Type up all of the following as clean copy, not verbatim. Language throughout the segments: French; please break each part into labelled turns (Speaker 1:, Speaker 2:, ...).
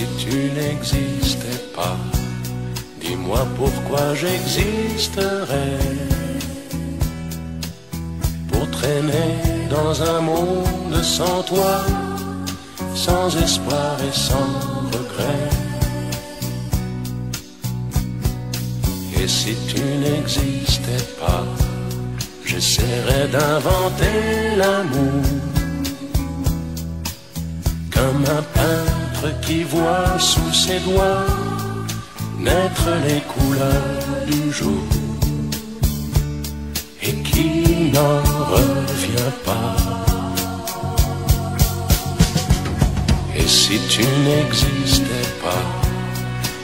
Speaker 1: si tu n'existais pas, dis-moi pourquoi j'existerais. Pour traîner dans un monde sans toi, sans espoir et sans regret. Et si tu n'existais pas, j'essaierais d'inventer l'amour, comme un peintre qui voit sous ses doigts naître les couleurs du jour et qui n'en revient pas. Et si tu n'existais pas,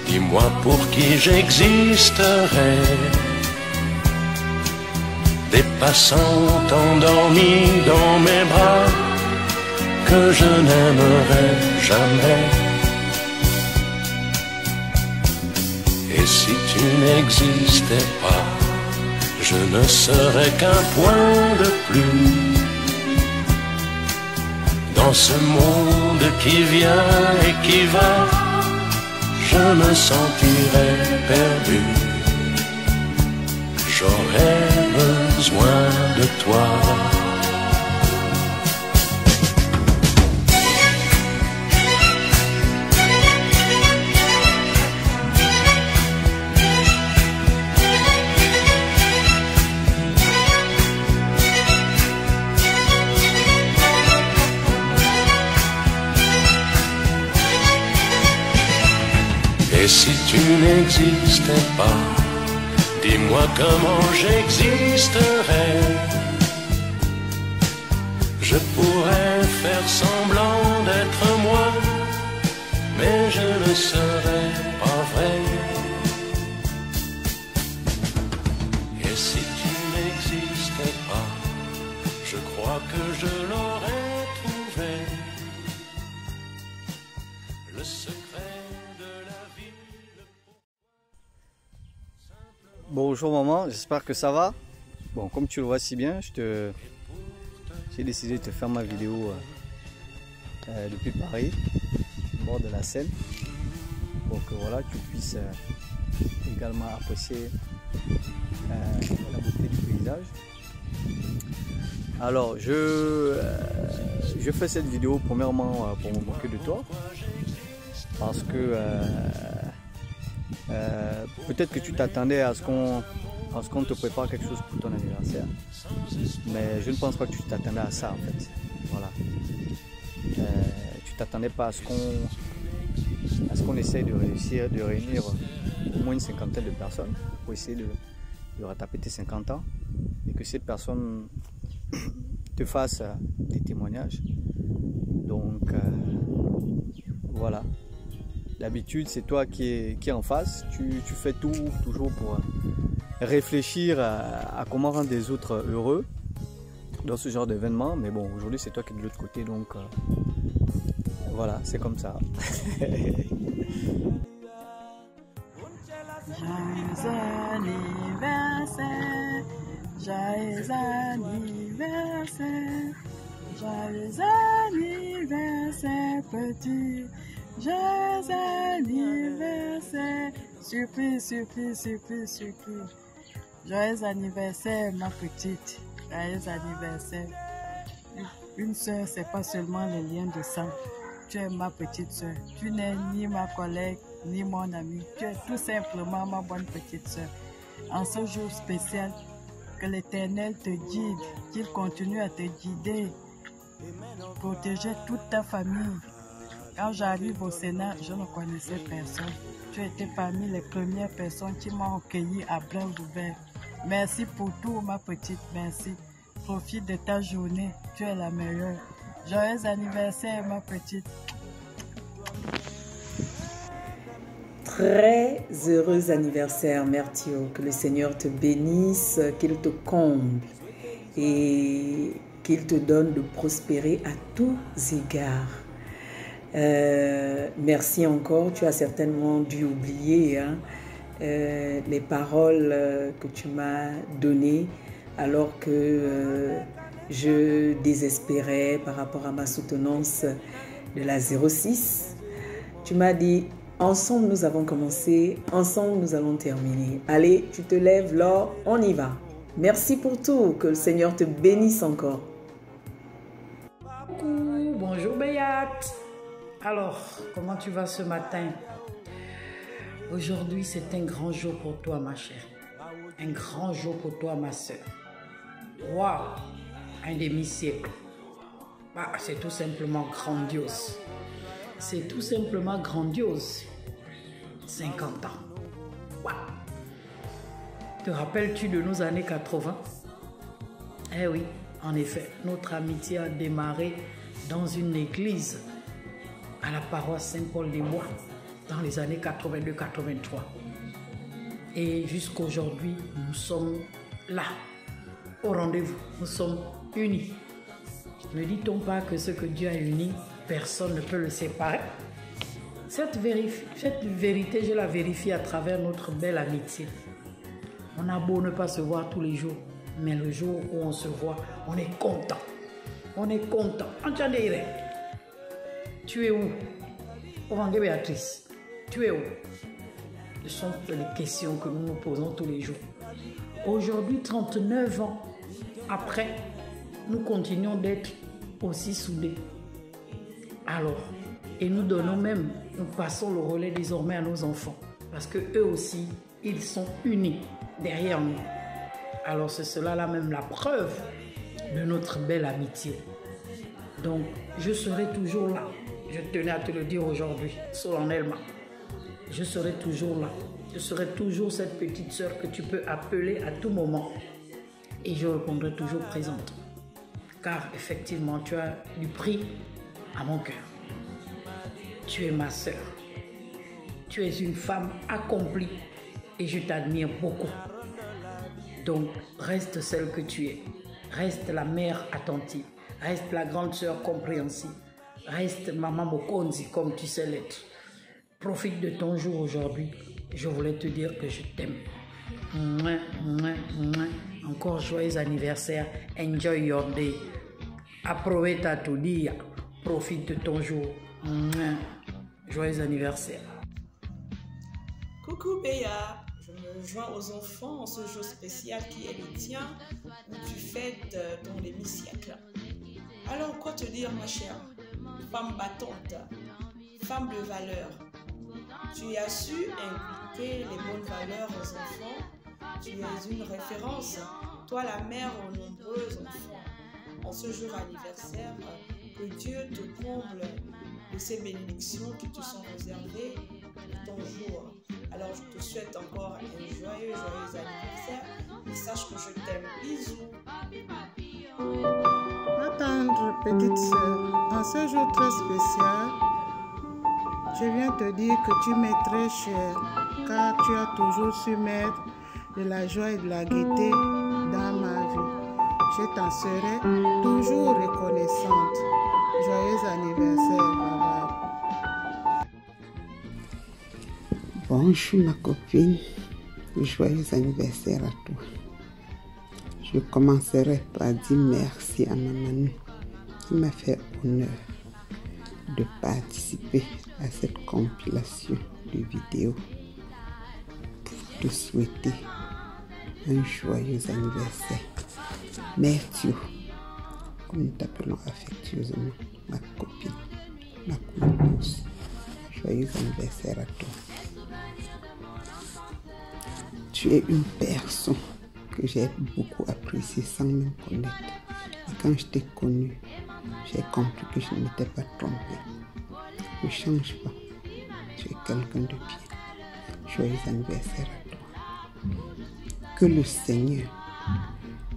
Speaker 1: dis-moi pour qui j'existerais. Des passants endormis dans mes bras que je n'aimerais jamais. Et si tu n'existais pas, je ne serais qu'un point de plus dans ce monde qui vient et qui va. Je me sentirais perdu. J'aurais besoin de toi. Et si tu n'existais pas, dis-moi comment j'existerais. Je pourrais faire semblant d'être moi, mais je ne serais pas vrai. Et si tu n'existais pas, je crois que je l'aurais trouvé. Le secret de la vie.
Speaker 2: Bonjour maman, j'espère que ça va. Bon, comme tu le vois si bien, j'ai décidé de te faire ma vidéo depuis Paris, au bord de la Seine, pour que voilà, tu puisses également apprécier la beauté du paysage. Alors, je fais cette vidéo premièrement pour me moquer de toi, parce que peut-être que tu t'attendais à ce qu'on te prépare quelque chose pour ton anniversaire, mais je ne pense pas que tu t'attendais à ça en fait. Voilà. Tu t'attendais pas à ce qu'on essaye de réussir, de réunir au moins une cinquantaine de personnes pour essayer de rattraper tes 50 ans et que ces personnes te fassent des témoignages. Donc voilà. D'habitude, c'est toi qui est en face. Tu fais tout toujours pour réfléchir à comment rendre les autres heureux dans ce genre d'événement. Mais bon, aujourd'hui, c'est toi qui es de l'autre côté. Donc, voilà, c'est comme ça.
Speaker 3: Joyeux anniversaire, joyeux anniversaire, joyeux anniversaire, petit. Joyeux anniversaire, surprise, surprise, surprise, surprise. Joyeux anniversaire, ma petite. Joyeux anniversaire. Une soeur, c'est pas seulement les liens de sang. Tu es ma petite soeur. Tu n'es ni ma collègue, ni mon amie. Tu es tout simplement ma bonne petite soeur. En ce jour spécial, que l'Éternel te guide, qu'il continue à te guider, protéger toute ta famille. Quand j'arrive au Sénat, je ne connaissais personne. Tu étais parmi les premières personnes qui m'ont accueilli à bras ouverts. Merci pour tout, ma petite, merci. Profite de ta journée, tu es la meilleure. Joyeux anniversaire, ma petite.
Speaker 4: Très heureux anniversaire, Mère Thio. Que le Seigneur te bénisse, qu'il te comble et qu'il te donne de prospérer à tous égards. Merci encore. Tu as certainement dû oublier les paroles que tu m'as données alors que je désespérais par rapport à ma soutenance de la 06. Tu m'as dit, ensemble nous avons commencé, ensemble nous allons terminer. Allez, tu te lèves, Laure, on y va. Merci pour tout, que le Seigneur te bénisse encore.
Speaker 5: Coucou, bonjour Béat. Alors, comment tu vas ce matin? Aujourd'hui, c'est un grand jour pour toi, ma chère. Un grand jour pour toi, ma soeur. Waouh, un demi-siècle. Ah, c'est tout simplement grandiose. C'est tout simplement grandiose. 50 ans. Waouh. Te rappelles-tu de nos années 80? Eh oui, en effet, notre amitié a démarré dans une église à la paroisse Saint-Paul-des-Bois dans les années 82-83. Et jusqu'aujourd'hui, nous sommes là, au rendez-vous. Nous sommes unis. Ne dit-on pas que ce que Dieu a uni, personne ne peut le séparer? Cette vérité, je la vérifie à travers notre belle amitié. On a beau ne pas se voir tous les jours, mais le jour où on se voit, on est content. On est content. Tu es où? Ovangé Béatrice, tu es où? Ce sont les questions que nous nous posons tous les jours. Aujourd'hui, 39 ans après, nous continuons d'être aussi soudés. Alors, et nous donnons même, nous passons le relais désormais à nos enfants. Parce que eux aussi, ils sont unis derrière nous. Alors c'est cela là même la preuve de notre belle amitié. Donc, je serai toujours là. Je tenais à te le dire aujourd'hui, solennellement. Je serai toujours là. Je serai toujours cette petite sœur que tu peux appeler à tout moment. Et je répondrai toujours présente. Car effectivement, tu as du prix à mon cœur. Tu es ma sœur. Tu es une femme accomplie et je t'admire beaucoup. Donc, reste celle que tu es. Reste la mère attentive. Reste la grande sœur compréhensive. Reste maman Mokonzi comme tu sais l'être. Profite de ton jour aujourd'hui. Je voulais te dire que je t'aime. Encore joyeux anniversaire. Enjoy your day. Aprovecha tu día. Profite de ton jour. Joyeux anniversaire.
Speaker 6: Coucou Béa, je me joins aux enfants en ce jour spécial qui est le tien, où tu fêtes ton demi-siècle. Alors quoi te dire ma chère? Femme battante, femme de valeur. Tu as su inculquer les bonnes valeurs aux enfants. Tu es une référence, toi la mère aux nombreux enfants. En ce jour anniversaire, que Dieu te comble de ces bénédictions qui te sont réservées pour ton jour. Alors je te souhaite encore un joyeux anniversaire et sache que je t'aime. Bisous.
Speaker 7: Ma tendre petite sœur, en ce jour très spécial, je viens te dire que tu m'es très chère, car tu as toujours su mettre de la joie et de la gaieté dans ma vie. Je t'en serai toujours reconnaissante. Joyeux anniversaire, maman.
Speaker 8: Bonjour ma copine, joyeux anniversaire à toi. Je commencerai par dire merci à ma mamie qui m'a fait honneur de participer à cette compilation de vidéos pour te souhaiter un joyeux anniversaire. Merci, comme nous t'appelons affectueusement ma copine, ma cousine. Joyeux anniversaire à toi. Tu es une personne que j'ai beaucoup appréciée sans même connaître. Et quand je t'ai connue, j'ai compris que je ne m'étais pas trompée. Ne change pas. Tu es quelqu'un de bien. Joyeux anniversaire à toi. Que le Seigneur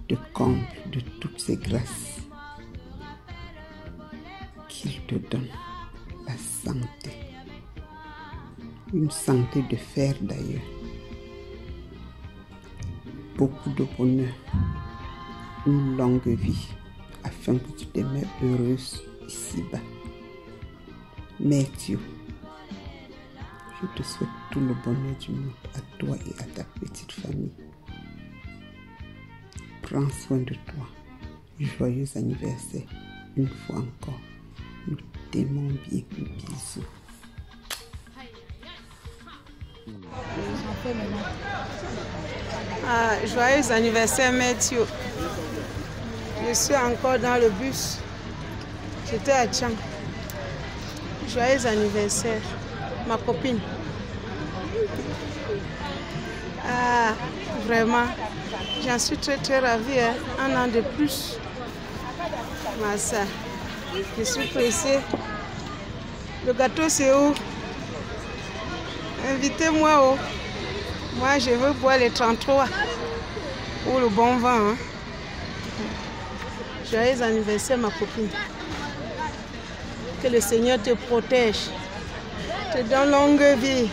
Speaker 8: te comble de toutes ses grâces. Qu'il te donne la santé. Une santé de fer d'ailleurs. Beaucoup de bonheur. Une longue vie afin que tu demeures heureuse ici-bas. Mais Dieu, je te souhaite tout le bonheur du monde à toi et à ta petite famille. Prends soin de toi. Joyeux anniversaire. Une fois encore, nous t'aimons bien. Bisous.
Speaker 7: Ah, joyeux anniversaire Mathieu. Je suis encore dans le bus. J'étais à Tchang. Joyeux anniversaire, ma copine. Ah, vraiment, j'en suis très ravie. Hein. Un an de plus. Ma soeur, je suis pressée. Le gâteau, c'est où? Invitez-moi. Moi, je veux boire les 33 ou le bon vin. Hein. Joyeux anniversaire, ma copine. Que le Seigneur te protège, te donne longue vie.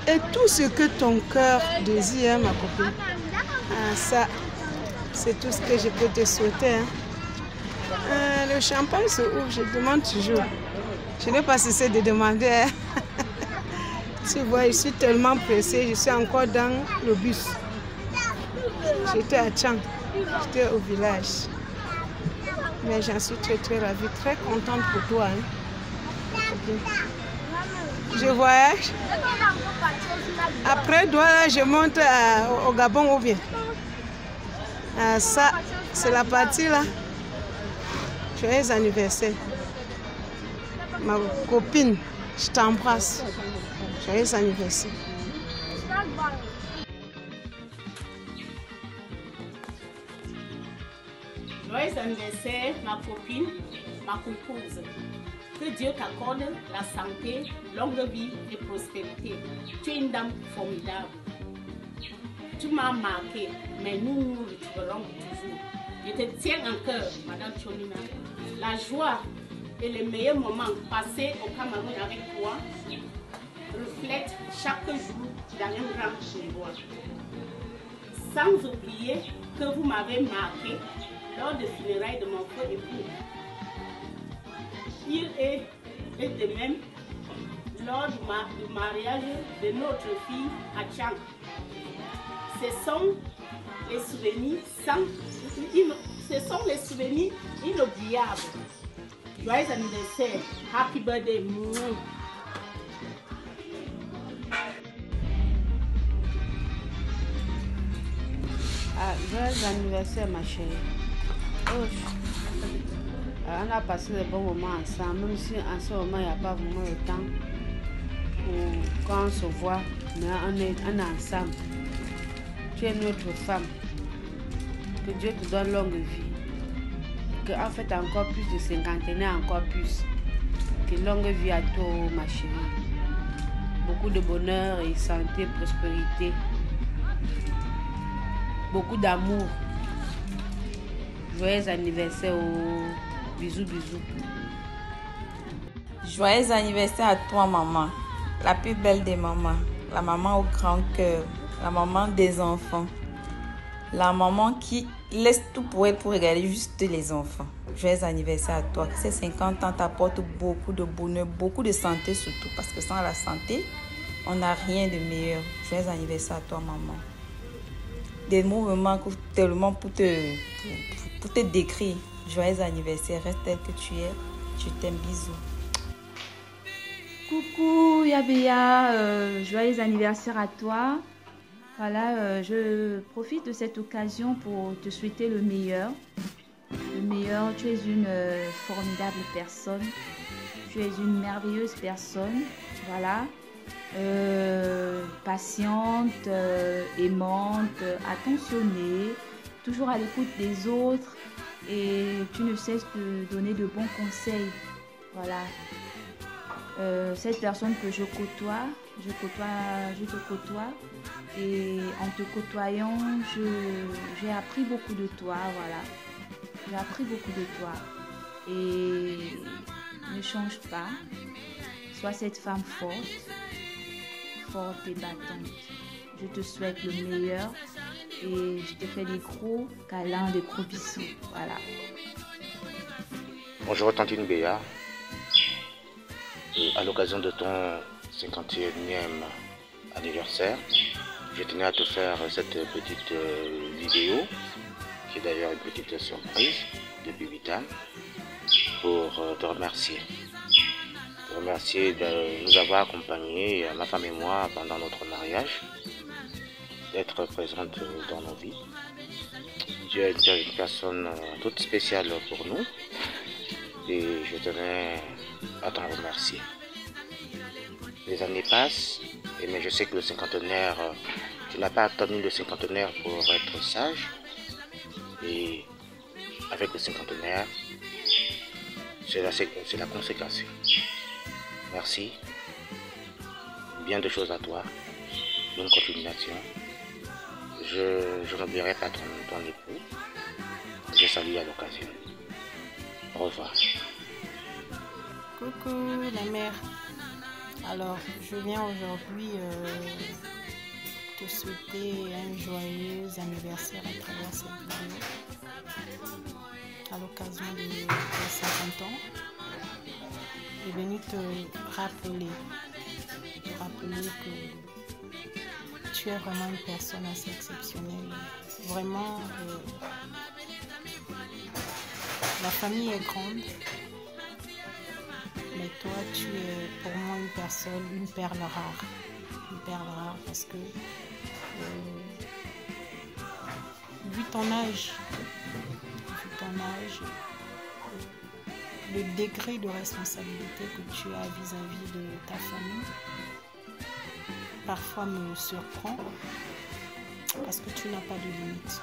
Speaker 7: Et tout ce que ton cœur désire, ma copine. Ah, ça, c'est tout ce que je peux te souhaiter. Hein. Le champagne se ouvre, je demande toujours. Je n'ai pas cessé de demander. Hein. Tu vois, je suis tellement pressée, je suis encore dans le bus. J'étais à Tchang, j'étais au village. Mais j'en suis très ravie, très contente pour toi. Hein. Je voyage. Après Douala, je monte au Gabon ou bien. Ça, c'est la partie là. Joyeux anniversaire. Ma copine, je t'embrasse. Joyeux anniversaire.
Speaker 9: Joyeux anniversaire, ma copine, ma épouse. Que Dieu t'accorde la santé, longue vie et prospérité. Tu es une dame formidable. Tu m'as marqué, mais nous nous retrouverons toujours. Je te tiens en cœur, Madame Tchonina. La joie et les meilleurs moments passés au Cameroun avec toi reflètent chaque jour dans un grand joie. Sans oublier que vous m'avez marqué lors des funérailles de mon frère époux. Il est de même lors du mariage de notre fille à Tchang. Ce sont les souvenirs inoubliables. Joyeux anniversaire, happy birthday.
Speaker 10: Ah, joyeux anniversaire ma chérie. Oh, on a passé de bons moments ensemble, même si en ce moment il n'y a pas vraiment le temps pour quand on se voit, mais on est ensemble. Tu es notre femme. Que Dieu te donne longue vie. Que en fait encore plus de cinquantenaire, encore plus. Que longue vie à toi ma chérie. Beaucoup de bonheur et santé, prospérité. Beaucoup d'amour. Joyeux anniversaire. Bisous.
Speaker 11: Joyeux anniversaire à toi, maman. La plus belle des mamans. La maman au grand cœur. La maman des enfants. La maman qui laisse tout pour elle pour regarder juste les enfants. Joyeux anniversaire à toi. Que ces 50 ans t'apportent beaucoup de bonheur, beaucoup de santé surtout. Parce que sans la santé, on n'a rien de meilleur. Joyeux anniversaire à toi, maman. Des mots me manquent tellement pour te décrire. Joyeux anniversaire, reste tel que tu es. Je t'aime, bisous.
Speaker 12: Coucou Yabéa, joyeux anniversaire à toi. Voilà, je profite de cette occasion pour te souhaiter le meilleur. Le meilleur, tu es une formidable personne. Tu es une merveilleuse personne. Voilà. Patiente, aimante, attentionnée, toujours à l'écoute des autres et tu ne cesses de donner de bons conseils. Voilà. Cette personne que je côtoie, je te côtoie et en te côtoyant, j'ai appris beaucoup de toi. Voilà. J'ai appris beaucoup de toi et ne change pas. Sois cette femme forte et battante. Je te souhaite le meilleur et je te fais des gros câlins, des gros bisous. Voilà.
Speaker 13: Bonjour Tantine Béa. À l'occasion de ton 51e anniversaire, je tenais à te faire cette petite vidéo, qui est d'ailleurs une petite surprise de Bibitan, pour te remercier. remercier de nous avoir accompagnés, ma femme et moi, pendant notre mariage, d'être présente dans nos vies. Dieu est une personne toute spéciale pour nous et je tenais à t'en remercier. Les années passent, mais je sais que le cinquantenaire, tu n'as pas attendu le cinquantenaire pour être sage. Et avec le cinquantenaire, c'est la consécration. Merci. Bien de choses à toi. Bonne continuation. Je n'oublierai pas ton époux. Je salue à l'occasion. Au revoir.
Speaker 6: Coucou la mère. Alors, je viens aujourd'hui te souhaiter un joyeux anniversaire à travers cette vidéo à l'occasion de 50 ans. Je suis venue te rappeler que tu es vraiment une personne assez exceptionnelle. Vraiment, la famille est grande, mais toi, tu es pour moi une personne, une perle rare. Une perle rare parce que, vu ton âge, le degré de responsabilité que tu as vis-à-vis de ta famille, parfois me surprend parce que tu n'as pas de limite.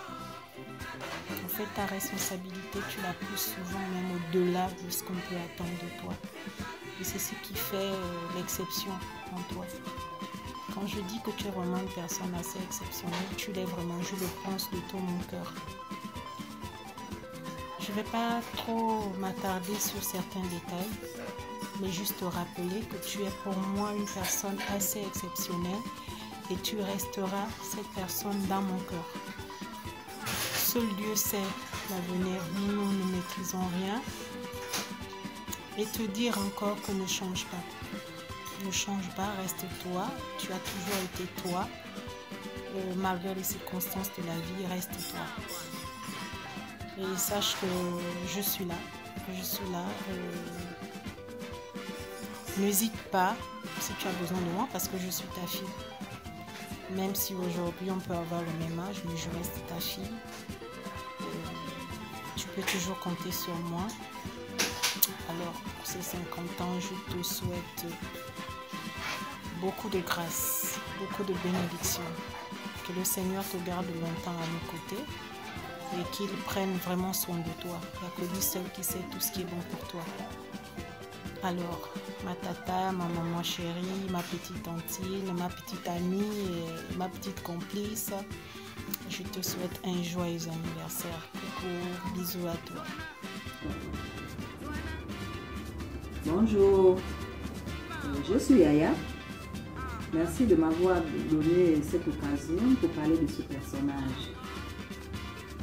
Speaker 6: En fait, ta responsabilité, tu la pousses souvent même au-delà de ce qu'on peut attendre de toi. Et c'est ce qui fait l'exception en toi. Quand je dis que tu es vraiment une personne assez exceptionnelle, tu l'es vraiment, je le pense de tout mon cœur. Je ne vais pas trop m'attarder sur certains détails, mais juste te rappeler que tu es pour moi une personne assez exceptionnelle et tu resteras cette personne dans mon cœur. Seul Dieu sait l'avenir, nous ne maîtrisons rien. Et te dire encore que ne change pas. Ne change pas, reste toi. Tu as toujours été toi. Malgré les circonstances de la vie, reste toi. Et sache que je suis là. Je suis là. N'hésite pas si tu as besoin de moi parce que je suis ta fille. Même si aujourd'hui on peut avoir le même âge, mais je reste ta fille. Tu peux toujours compter sur moi. Alors, pour ces 50 ans, je te souhaite beaucoup de grâce, beaucoup de bénédictions. Que le Seigneur te garde longtemps à nos côtés et qu'il prenne vraiment soin de toi. Il n'y a que lui seul qui sait tout ce qui est bon pour toi. Alors, ma tata, ma maman chérie, ma petite tantine, ma petite amie, et ma petite complice, je te souhaite un joyeux anniversaire. Coucou, bisous à toi.
Speaker 14: Bonjour, je suis Yaya. Merci de m'avoir donné cette occasion pour parler de ce personnage.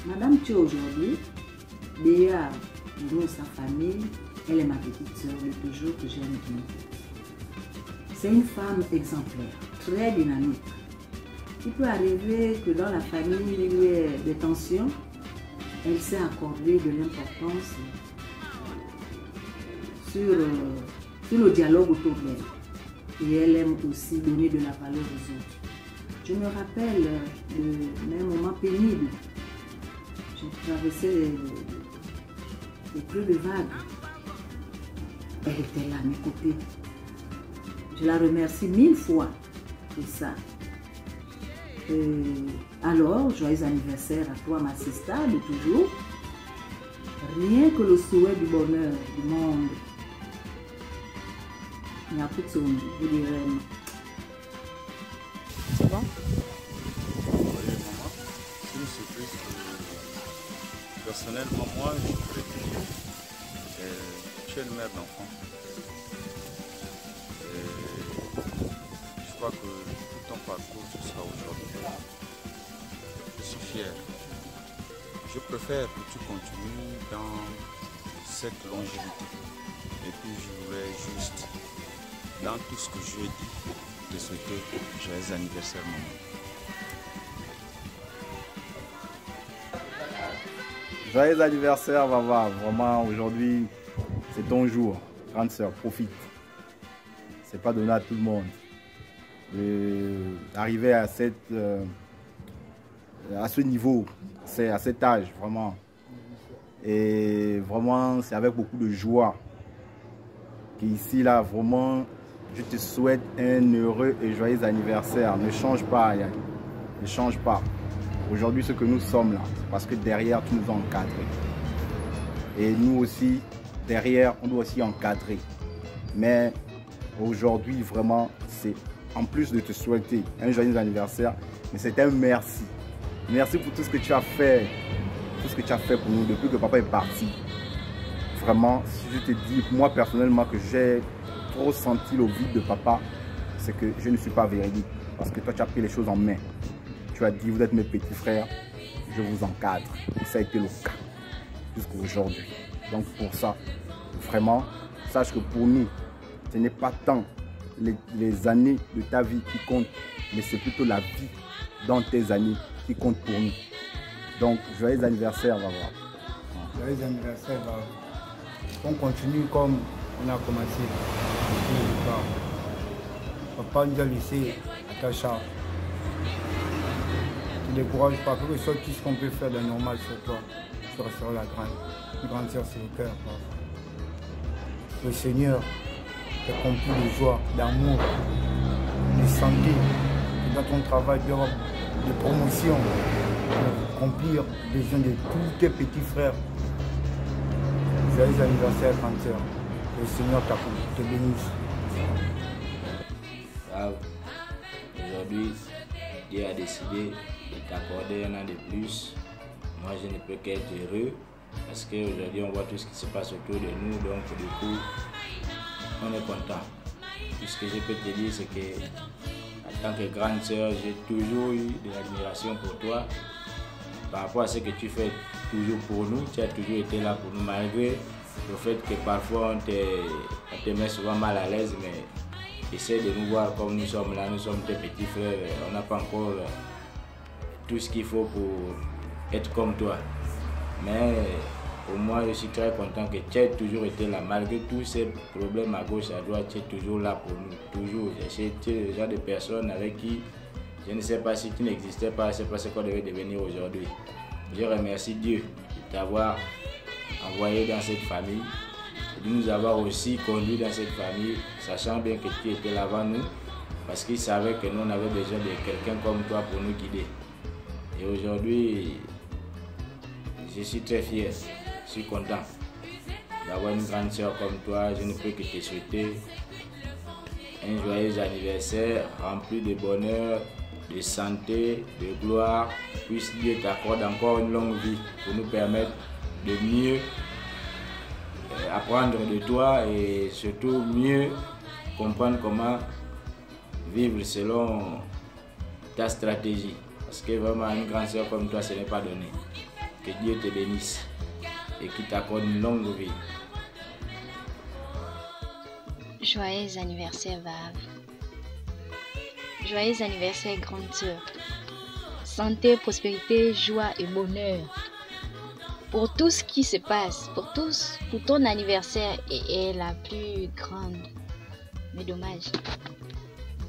Speaker 14: Madame Thio aujourd'hui, déjà dans sa famille, elle est ma petite sœur de toujours que j'aime bien. C'est une femme exemplaire, très dynamique. Il peut arriver que dans la famille il y ait des tensions, elle sait accorder de l'importance sur le dialogue autour d'elle. Et elle aime aussi donner de la valeur aux autres. Je me rappelle de mes moments pénibles. J'ai traversé les creux de vagues. Elle était là à mes côtés. Je la remercie 1000 fois pour ça. Alors, joyeux anniversaire à toi, ma sister, de toujours. Rien que le souhait du bonheur du monde. Il y a tout ce que je dirais.
Speaker 15: C'est bon? Oui, maman. C'est une surprise que, personnellement, moi, je pourrais te dire. Tu es une mère d'enfant. Je crois que tout ton parcours, ce sera aujourd'hui. Je suis fier. Je préfère que tu continues dans cette longévité. Et puis, je voulais juste, dans tout ce que je dis, te souhaiter joyeux anniversaire, maman.
Speaker 2: Joyeux anniversaire, Vava. Vraiment, aujourd'hui, c'est ton jour. Grande sœur, profite.
Speaker 16: c'est pas donné à tout le monde. Arriver à ce niveau, c'est à cet âge vraiment. Et vraiment, c'est avec beaucoup de joie qu'ici, là, vraiment, je te souhaite un heureux et joyeux anniversaire. Ne change pas, Yann. Ne change pas. Aujourd'hui, ce que nous sommes là, c'est parce que derrière, tu nous as encadrés. Et nous aussi, derrière, on doit aussi encadrer. Mais aujourd'hui, vraiment, c'est en plus de te souhaiter un joyeux anniversaire, mais c'est un merci. Merci pour tout ce que tu as fait. Tout ce que tu as fait pour nous depuis que papa est parti. Vraiment, si je te dis, moi personnellement, que j'ai trop senti le vide de papa, c'est que je ne suis pas véridique. Parce que toi, tu as pris les choses en main. Tu as dit, vous êtes mes petits frères, je vous encadre. Et ça a été le cas jusqu'à aujourd'hui. Donc pour ça, vraiment, sache que pour nous, ce n'est pas tant les années de ta vie qui comptent, mais c'est plutôt la vie dans tes années qui compte pour nous. Donc, joyeux anniversaire, va voir.
Speaker 17: Joyeux anniversaire, va. On continue comme on a commencé. Papa nous a laissé à ta charge. Ne te décourage pas, que ce soit tout ce qu'on peut faire de normal sur toi. Tu resteras la grande sœur sur le cœur. Le Seigneur te remplit de joie, d'amour, de santé. Et dans ton travail, de promotion, de remplir les besoins de tous tes petits frères. Joyeux anniversaire, grande sœur. Le Seigneur te bénisse.
Speaker 18: Aujourd'hui, Dieu a décidé de t'accorder un an de plus. Moi, je ne peux qu'être heureux parce qu'aujourd'hui, on voit tout ce qui se passe autour de nous. Donc, du coup, on est content. Tout ce que je peux te dire, c'est que en tant que grande sœur, j'ai toujours eu de l'admiration pour toi. Par rapport à ce que tu fais toujours pour nous, tu as toujours été là pour nous, malgré le fait que parfois on te met souvent mal à l'aise, mais essaie de nous voir comme nous sommes là, nous sommes tes petits frères, on n'a pas encore tout ce qu'il faut pour être comme toi. Mais pour moi, je suis très content que tu aies toujours été là, malgré tous ces problèmes à gauche, à droite, tu es toujours là pour nous, toujours. Tu es le genre de personne avec qui, je ne sais pas si tu n'existais pas, je ne sais pas ce qu'on devait devenir aujourd'hui. Je remercie Dieu de t'avoir envoyé dans cette famille, de nous avoir aussi conduits dans cette famille, sachant bien que tu étais là avant nous, parce qu'il savait que nous on avait besoin de quelqu'un comme toi pour nous guider. Et aujourd'hui, je suis très fier, je suis content d'avoir une grande sœur comme toi. Je ne peux que te souhaiter un joyeux anniversaire rempli de bonheur, de santé, de gloire. Puisse Dieu t'accorde encore une longue vie pour nous permettre de mieux apprendre de toi et surtout mieux comprendre comment vivre selon ta stratégie. Parce que vraiment une grande sœur comme toi, ce n'est pas donné. Que Dieu te bénisse et qu'il t'accorde une longue vie.
Speaker 19: Joyeux anniversaire, Vav. Joyeux anniversaire, grande sœur. Santé, prospérité, joie et bonheur. Pour tout ce qui se passe, pour ton anniversaire est la plus grande. Mais dommage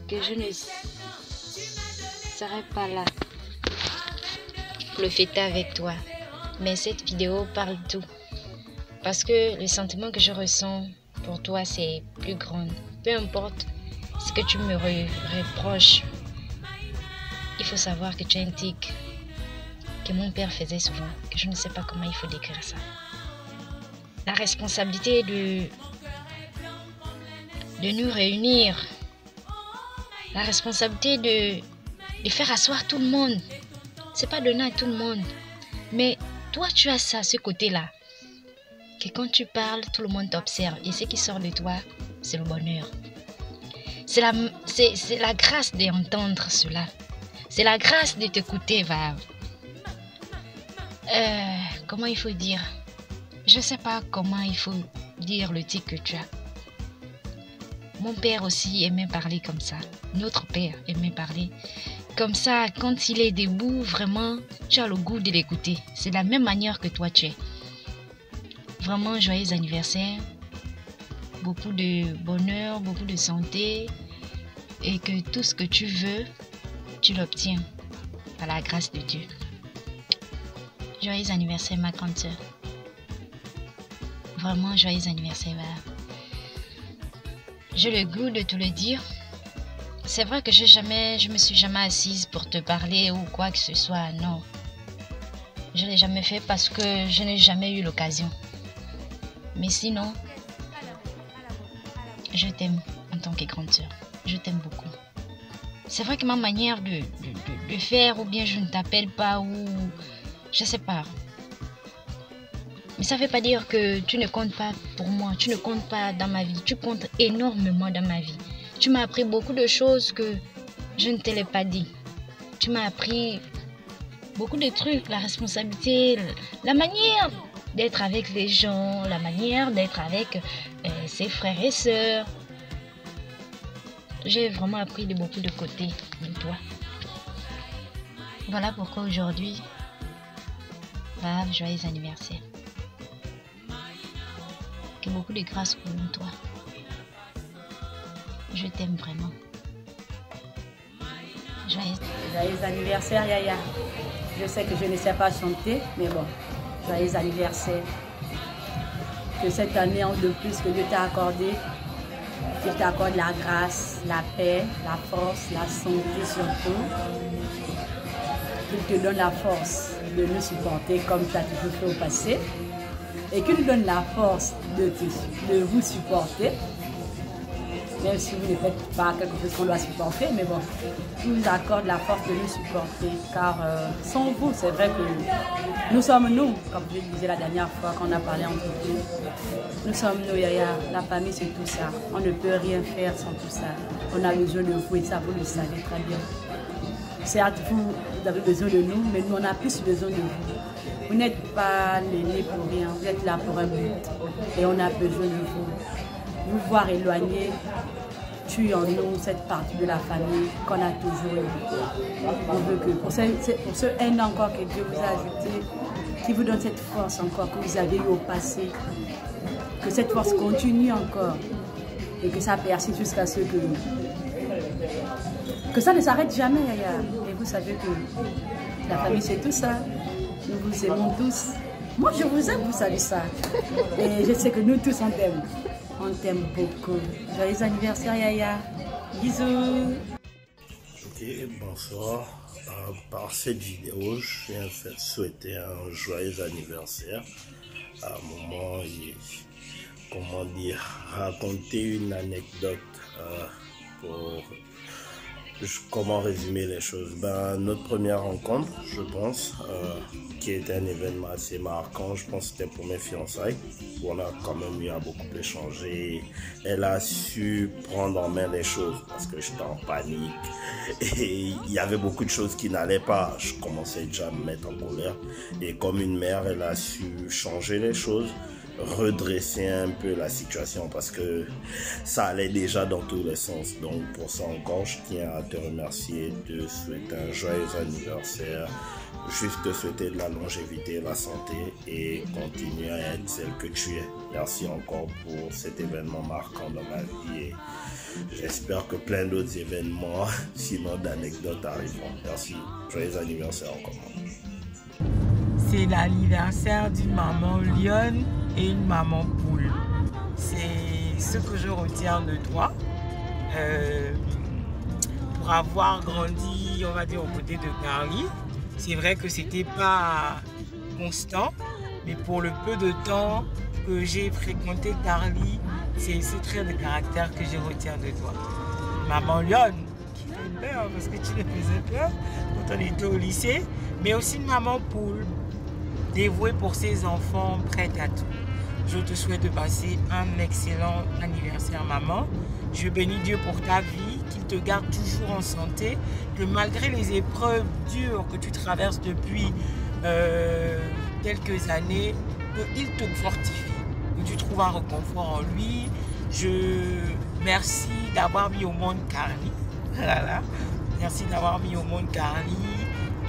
Speaker 19: que je ne serai pas là pour le fêter avec toi. Mais cette vidéo parle tout. Parce que le sentiment que je ressens pour toi, c'est plus grand. Peu importe ce que tu me reproches, il faut savoir que tu as un tic que mon père faisait souvent, que je ne sais pas comment il faut décrire ça. La responsabilité de nous réunir, la responsabilité de faire asseoir tout le monde, c'est pas donné à tout le monde. Mais toi, tu as ça, ce côté-là, que quand tu parles, tout le monde t'observe. Et ce qui sort de toi, c'est le bonheur. C'est la grâce d'entendre cela. C'est la grâce de t'écouter, Vav. Comment il faut dire? Je ne sais pas comment il faut dire le tic que tu as. Mon père aussi aimait parler comme ça. Notre père aimait parler comme ça. Quand il est debout, vraiment, tu as le goût de l'écouter. C'est de la même manière que toi tu es. Vraiment, joyeux anniversaire. beaucoup de bonheur, beaucoup de santé et que tout ce que tu veux, tu l'obtiens par la grâce de Dieu. Joyeux anniversaire ma grande sœur. Vraiment joyeux anniversaire. J'ai le goût de te le dire. C'est vrai que je me suis jamais assise pour te parler ou quoi que ce soit, non. Je ne l'ai jamais fait parce que je n'ai jamais eu l'occasion. Mais sinon, je t'aime en tant que grande sœur. Je t'aime beaucoup. C'est vrai que ma manière de faire, ou bien je ne t'appelle pas, ou je sais pas. Mais ça ne veut pas dire que tu ne comptes pas pour moi, tu ne comptes pas dans ma vie. Tu comptes énormément dans ma vie. Tu m'as appris beaucoup de choses que je ne te l'ai pas dit. Tu m'as appris beaucoup de trucs, la responsabilité, la manière d'être avec les gens, la manière d'être avec ses frères et sœurs. J'ai vraiment appris de beaucoup de côtés de toi. Voilà pourquoi aujourd'hui, joyeux anniversaire. Que beaucoup de grâce pour toi. Je t'aime vraiment.
Speaker 14: Joyeux anniversaire Yaya. Je sais que je ne sais pas chanter, mais bon, joyeux anniversaire. Que cette année de plus que Dieu t'a accordé, qu'il t'accorde la grâce, la paix, la force, la santé surtout. Qu'il te donne la force de nous supporter comme tu as toujours fait au passé. Et qu'il nous donne la force de vous supporter. Même si vous ne faites pas quelque chose qu'on doit supporter, mais bon, il vous accorde la force de nous supporter. Car sans vous, c'est vrai que nous sommes nous, comme je disais la dernière fois qu'on a parlé entre nous. Nous sommes nous, Yaya. La famille, c'est tout ça. On ne peut rien faire sans tout ça. On a besoin de vous et ça, vous le savez très bien. Certes, vous avez besoin de nous, mais nous, on a plus besoin de vous. Vous n'êtes pas nés pour rien, vous êtes là pour un but. Et on a besoin de vous. Vous voir éloigner, tue en nous cette partie de la famille qu'on a toujours eu. On veut que pour ce un an encore que Dieu vous a ajouté, qui vous donne cette force encore que vous avez eu au passé, que cette force continue encore et que ça persiste jusqu'à ce que ça ne s'arrête jamais, Yaya. Et vous savez que la famille c'est tout ça. Nous vous aimons tous. Moi je vous aime, vous savez ça. Et je sais que nous tous on t'aime. On t'aime beaucoup. Joyeux anniversaire Yaya. Bisous.
Speaker 20: Ok, bonsoir. Par cette vidéo, je viens de souhaiter un joyeux anniversaire à un moment et, comment dire, raconter une anecdote pour comment résumer les choses. Notre première rencontre, je pense, qui était un événement assez marquant, je pense que c'était pour mes fiançailles, où on a quand même eu à beaucoup échanger. Elle a su prendre en main les choses parce que j'étais en panique et il y avait beaucoup de choses qui n'allaient pas. Je commençais déjà à me mettre en colère et comme une mère, elle a su changer les choses, redresser un peu la situation parce que ça allait déjà dans tous les sens. Donc pour ça encore, je tiens à te remercier, te souhaiter un joyeux anniversaire, juste te souhaiter de la longévité, la santé et continuer à être celle que tu es. Merci encore pour cet événement marquant dans ma vie et j'espère que plein d'autres événements, sinon d'anecdotes, arriveront. Merci, joyeux anniversaire encore.
Speaker 21: C'est l'anniversaire d'une maman lionne et une maman poule. C'est ce que je retiens de toi. Pour avoir grandi, on va dire, aux côtés de Carly, c'est vrai que c'était pas constant, mais pour le peu de temps que j'ai fréquenté Carly, c'est ce trait de caractère que je retiens de toi. Maman lionne, qui fait peur parce que tu le faisais peur quand on était au lycée, mais aussi une maman poule, dévouée pour ses enfants, prête à tout. Je te souhaite de passer un excellent anniversaire, maman. Je bénis Dieu pour ta vie, qu'il te garde toujours en santé, que malgré les épreuves dures que tu traverses depuis quelques années, qu'il te fortifie, que tu trouves un réconfort en lui. Merci d'avoir mis au monde Carly. Voilà. Merci d'avoir mis au monde Carly.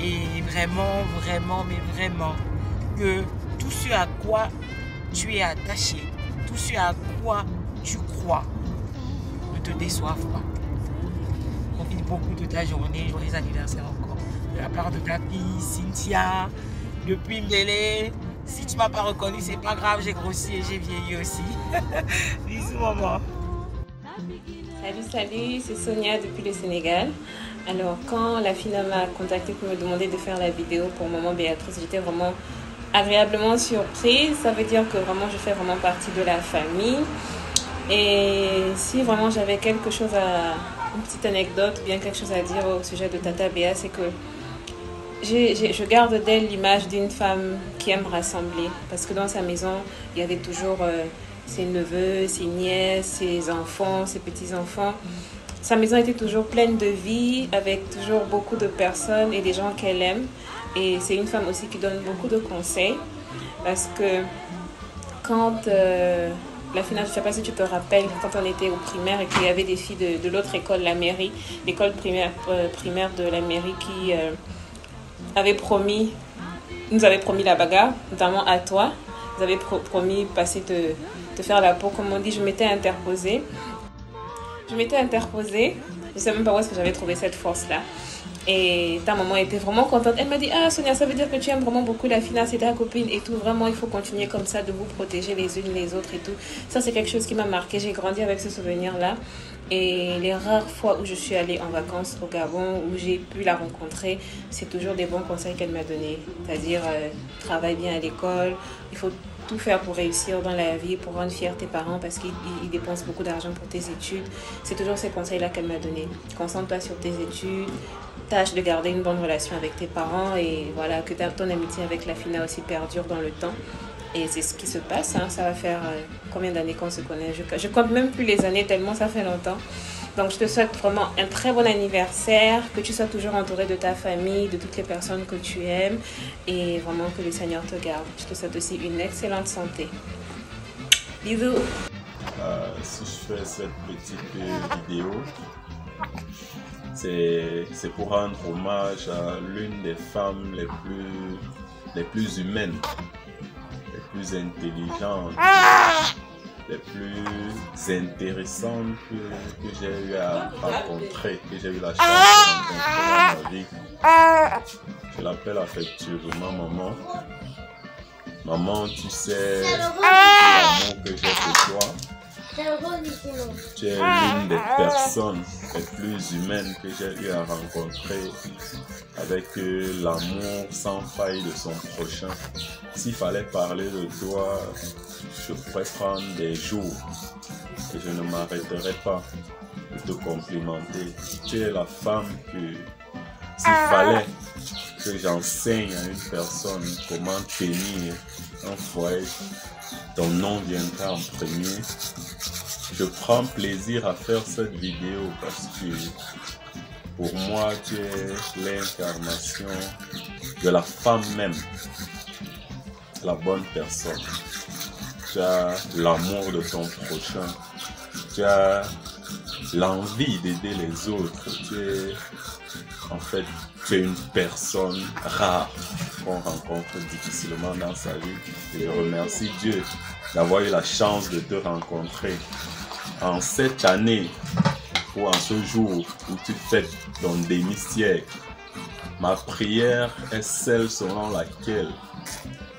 Speaker 21: Et vraiment, vraiment, mais vraiment, que tout ce à quoi tu es attaché, tout ce à quoi tu fois, ne te déçoivent pas. Profite beaucoup de ta journée, joyeux anniversaire encore. De la part de ta fille, Cynthia, depuis Mbélé. Si tu m'as pas reconnu, c'est pas grave, j'ai grossi et j'ai vieilli aussi. Bisous maman.
Speaker 1: Salut, c'est Sonia depuis le Sénégal. Alors quand la FINA m'a contacté pour me demander de faire la vidéo pour maman Béatrice, j'étais vraiment agréablement surprise. Ça veut dire que vraiment je fais vraiment partie de la famille. Et si vraiment j'avais quelque chose une petite anecdote ou bien quelque chose à dire au sujet de Tata Béa, c'est que je garde d'elle l'image d'une femme qui aime rassembler. Parce que dans sa maison, il y avait toujours ses neveux, ses nièces, ses enfants, ses petits-enfants. Sa maison était toujours pleine de vie, avec toujours beaucoup de personnes et des gens qu'elle aime. Et c'est une femme aussi qui donne beaucoup de conseils. Parce que quand la finale, je ne sais pas si tu te rappelles, quand on était au primaire et qu'il y avait des filles de l'autre école, la mairie, l'école primaire de la mairie qui nous avait promis la bagarre, notamment à toi. Ils avaient promis passer te faire la peau, comme on dit. Je m'étais interposée. Je ne sais même pas où est-ce que j'avais trouvé cette force-là. Et ta maman était vraiment contente. Elle m'a dit, ah Sonia, ça veut dire que tu aimes vraiment beaucoup la finance, c'est ta copine et tout. Vraiment, il faut continuer comme ça, de vous protéger les unes les autres et tout. Ça, c'est quelque chose qui m'a marqué. J'ai grandi avec ce souvenir-là. Et les rares fois où je suis allée en vacances au Gabon, où j'ai pu la rencontrer, c'est toujours des bons conseils qu'elle m'a donnés. C'est-à-dire, travaille bien à l'école, il faut tout faire pour réussir dans la vie, pour rendre fiers tes parents parce qu'ils dépensent beaucoup d'argent pour tes études. C'est toujours ces conseils-là qu'elle m'a donnés. Concentre-toi sur tes études, tâche de garder une bonne relation avec tes parents et voilà, que ton amitié avec la FINA aussi perdure dans le temps. Et c'est ce qui se passe, hein. Ça va faire combien d'années qu'on se connaît? Je compte même plus les années tellement ça fait longtemps. Donc je te souhaite vraiment un très bon anniversaire, que tu sois toujours entouré de ta famille, de toutes les personnes que tu aimes et vraiment que le Seigneur te garde. Je te souhaite aussi une excellente santé. Bisous.
Speaker 22: Si je fais cette petite vidéo, c'est pour rendre hommage à l'une des femmes les plus humaines, les plus intelligentes, les plus intéressantes que j'ai eu à rencontrer, que j'ai eu la chance de rencontrer dans ma vie. Je l'appelle affectueusement maman. Maman, tu sais l'amour que j'ai pour toi. Tu es l'une des personnes les plus humaines que j'ai eu à rencontrer, avec l'amour sans faille de son prochain. S'il fallait parler de toi, je pourrais prendre des jours et je ne m'arrêterai pas de te complimenter. Tu es la femme que, s'il fallait que j'enseigne à une personne comment tenir un foyer, ton nom viendra en premier. Je prends plaisir à faire cette vidéo parce que pour moi, tu es l'incarnation de la femme même, la bonne personne. Tu as l'amour de ton prochain, tu as l'envie d'aider les autres. Tu es une personne rare qu'on rencontre difficilement dans sa vie. Et je remercie Dieu d'avoir eu la chance de te rencontrer en cette année ou en ce jour où tu fêtes ton demi-siècle. Ma prière est celle selon laquelle,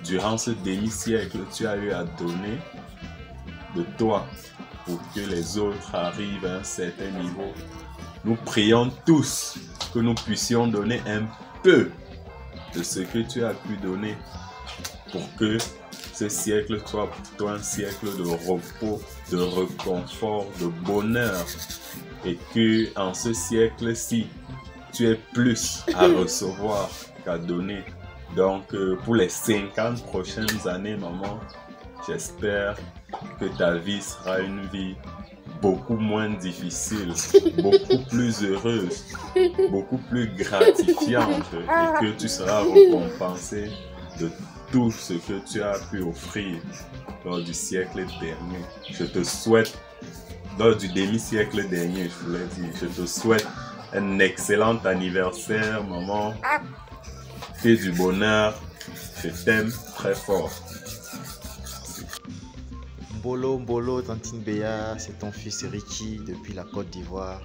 Speaker 22: durant ce demi-siècle, tu as eu à donner de toi pour que les autres arrivent à un certain niveau. Nous prions tous que nous puissions donner un peu de ce que tu as pu donner pour que ce siècle soit pour toi un siècle de repos, de réconfort, de bonheur, et que en ce siècle-ci, tu aies plus à recevoir qu'à donner. Donc, pour les 50 prochaines années, maman, j'espère que ta vie sera une vie beaucoup moins difficile, beaucoup plus heureuse, beaucoup plus gratifiante, et que tu seras récompensé de tout ce que tu as pu offrir lors du siècle dernier. Je te souhaite, lors du demi-siècle dernier, je voulais dire, je te souhaite un excellent anniversaire, maman. Que du bonheur, je t'aime très fort.
Speaker 3: Mbolo, Tantine Béa, c'est ton fils Ricky depuis la Côte d'Ivoire.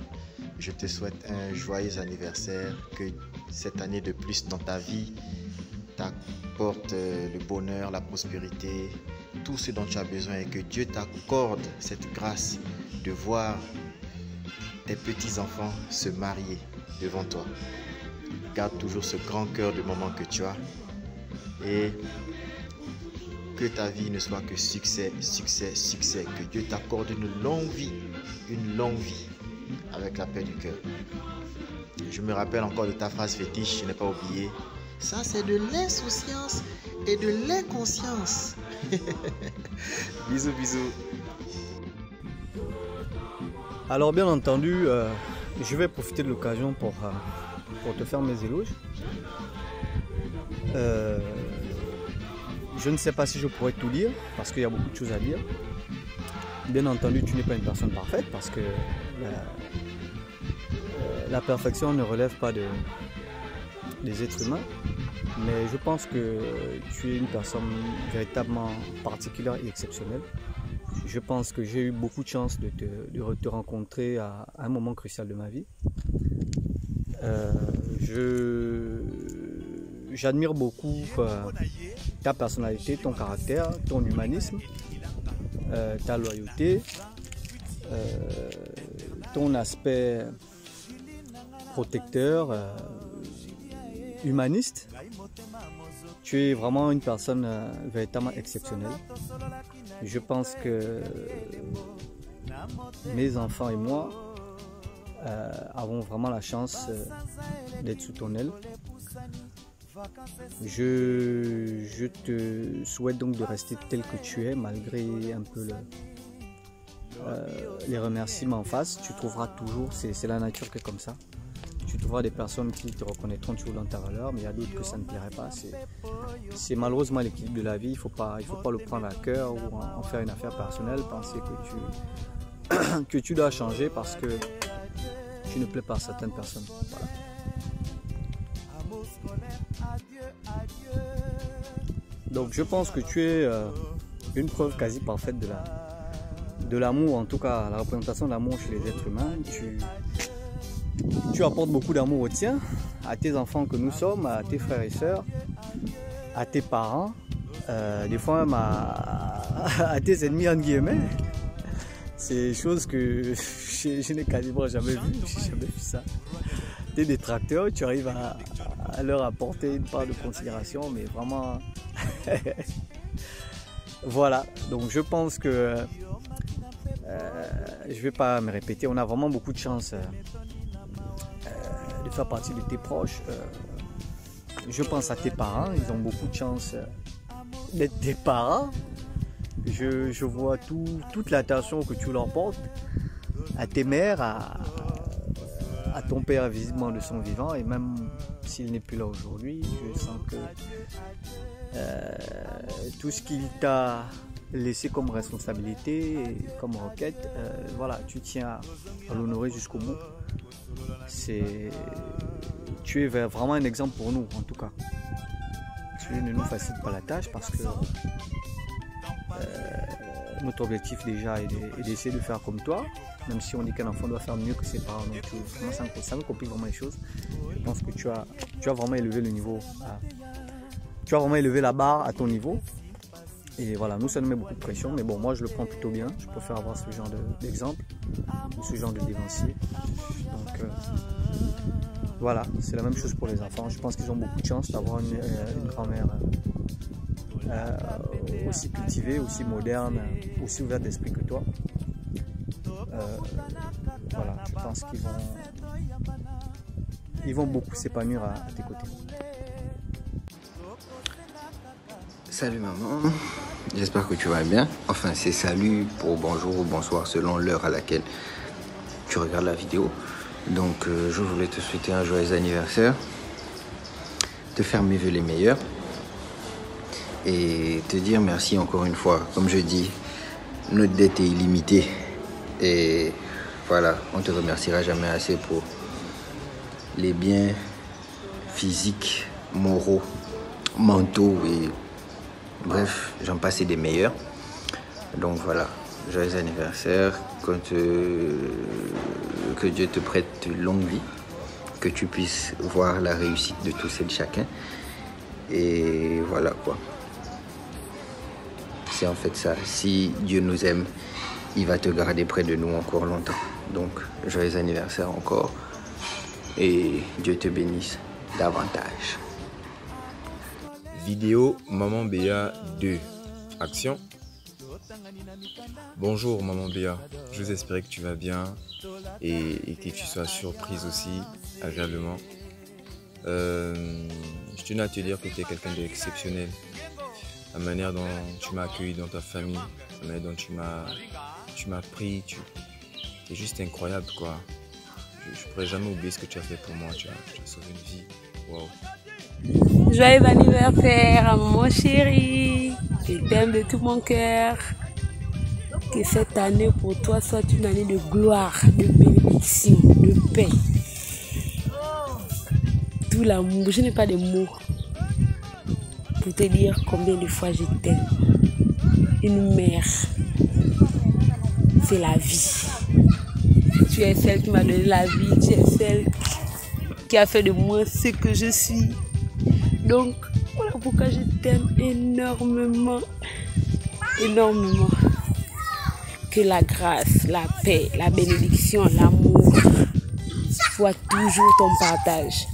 Speaker 3: Je te souhaite un joyeux anniversaire, que cette année de plus dans ta vie t'apporte le bonheur, la prospérité, tout ce dont tu as besoin et que Dieu t'accorde cette grâce de voir tes petits-enfants se marier devant toi. Garde toujours ce grand cœur de maman que tu as et que ta vie ne soit que succès, succès, succès. Que Dieu t'accorde une longue vie avec la paix du cœur. Je me rappelle encore de ta phrase fétiche, je n'ai pas oublié. Ça, c'est de l'insouciance et de l'inconscience. Bisous, bisous.
Speaker 2: Alors bien entendu, je vais profiter de l'occasion pour te faire mes éloges. Je ne sais pas si je pourrais tout dire parce qu'il y a beaucoup de choses à dire. Bien entendu, tu n'es pas une personne parfaite parce que la perfection ne relève pas des êtres humains. Mais je pense que tu es une personne véritablement particulière et exceptionnelle. Je pense que j'ai eu beaucoup de chance de te rencontrer à un moment crucial de ma vie. J'admire beaucoup ta personnalité, ton caractère, ton humanisme, ta loyauté, ton aspect protecteur, humaniste. Tu es vraiment une personne véritablement exceptionnelle. Je pense que mes enfants et moi avons vraiment la chance d'être sous ton aile. Je te souhaite donc de rester tel que tu es malgré un peu les remerciements en face. Tu trouveras toujours, c'est la nature qui est comme ça. Tu trouveras des personnes qui te reconnaîtront toujours dans ta valeur, mais il y a d'autres que ça ne plairait pas. C'est malheureusement l'équilibre de la vie. Il faut pas le prendre à cœur ou en faire une affaire personnelle. Penser que tu dois changer parce que tu ne plais pas à certaines personnes. Voilà. Donc je pense que tu es une preuve quasi parfaite de l'amour, en tout cas la représentation de l'amour chez les êtres humains. Tu apportes beaucoup d'amour aux tiens, à tes enfants que nous sommes, à tes frères et sœurs, à tes parents, des fois même à tes ennemis entre guillemets. C'est des choses que je n'ai quasiment jamais vu, j'ai jamais vu ça. Tes détracteurs, tu arrives à leur apporter une part de considération, mais vraiment... Voilà, donc je pense que je ne vais pas me répéter, on a vraiment beaucoup de chance de faire partie de tes proches. Je pense à tes parents, ils ont beaucoup de chance d'être tes parents. Je vois toute l'attention que tu leur portes à tes mères, à ton père visiblement de son vivant, et même s'il n'est plus là aujourd'hui, je sens que tout ce qu'il t'a laissé comme responsabilité et comme requête, voilà, tu tiens à l'honorer jusqu'au bout. Tu es vraiment un exemple pour nous, en tout cas. Tu ne nous facilites pas la tâche parce que notre objectif déjà est d'essayer de faire comme toi, même si on dit qu'un enfant doit faire mieux que ses parents. Donc vraiment, ça me complique vraiment les choses. Je pense que tu as vraiment élevé le niveau, tu as vraiment élevé la barre à ton niveau. Et voilà, nous ça nous met beaucoup de pression, mais bon, moi je le prends plutôt bien. Je préfère avoir ce genre d'exemple ou ce genre de dévancier. Donc voilà, c'est la même chose pour les enfants. Je pense qu'ils ont beaucoup de chance d'avoir une grand-mère aussi cultivée, aussi moderne, aussi ouverte d'esprit que toi. Voilà, je pense qu'ils vont beaucoup s'épanouir à tes côtés.
Speaker 4: Salut maman, j'espère que tu vas bien. Enfin, c'est salut pour bonjour ou bonsoir selon l'heure à laquelle tu regardes la vidéo. Donc je voulais te souhaiter un joyeux anniversaire, te faire mes vœux les meilleurs et te dire merci encore une fois. Comme je dis, notre dette est illimitée et voilà, on te remerciera jamais assez pour les biens physiques, moraux, mentaux et bref, j'en passe des meilleurs. Donc voilà, joyeux anniversaire, que Dieu te prête une longue vie, que tu puisses voir la réussite de tous et de chacun. Et voilà quoi. C'est en fait ça. Si Dieu nous aime, il va te garder près de nous encore longtemps. Donc, joyeux anniversaire encore. Et Dieu te bénisse davantage.
Speaker 5: Vidéo Maman Béa 2. Action. Bonjour Maman Béa. Je vous espère que tu vas bien et que tu sois surprise aussi, agréablement. Je tenais à te dire que tu es quelqu'un d'exceptionnel. La manière dont tu m'as accueilli dans ta famille, la manière dont tu m'as pris, c'est juste incroyable quoi. Je ne pourrais jamais oublier ce que tu as fait pour moi, tu as sauvé une vie. Wow.
Speaker 10: Joyeux anniversaire à mon chéri, je t'aime de tout mon cœur. Que cette année pour toi soit une année de gloire, de bénédiction, de paix. Tout l'amour, je n'ai pas de mots pour te dire combien de fois je t'aime. Une mère, c'est la vie. Tu es celle qui m'a donné la vie, tu es celle qui a fait de moi ce que je suis. Donc, voilà pourquoi je t'aime énormément, énormément. Que la grâce, la paix, la bénédiction, l'amour soit toujours ton partage.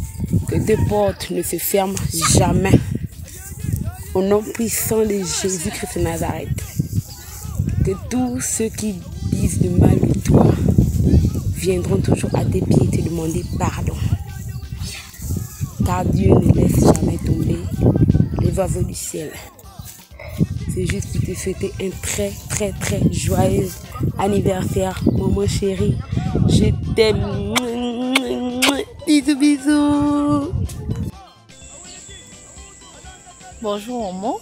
Speaker 10: Que tes portes ne se ferment jamais. Au nom puissant de Jésus-Christ de Nazareth. Que tous ceux qui disent du mal de toi viendront toujours à tes pieds te demander pardon. Car Dieu ne laisse jamais tomber les oiseaux du ciel. C'est juste pour te souhaiter un très très très joyeux anniversaire, maman chérie. Je t'aime. Bisous bisous.
Speaker 8: Bonjour maman.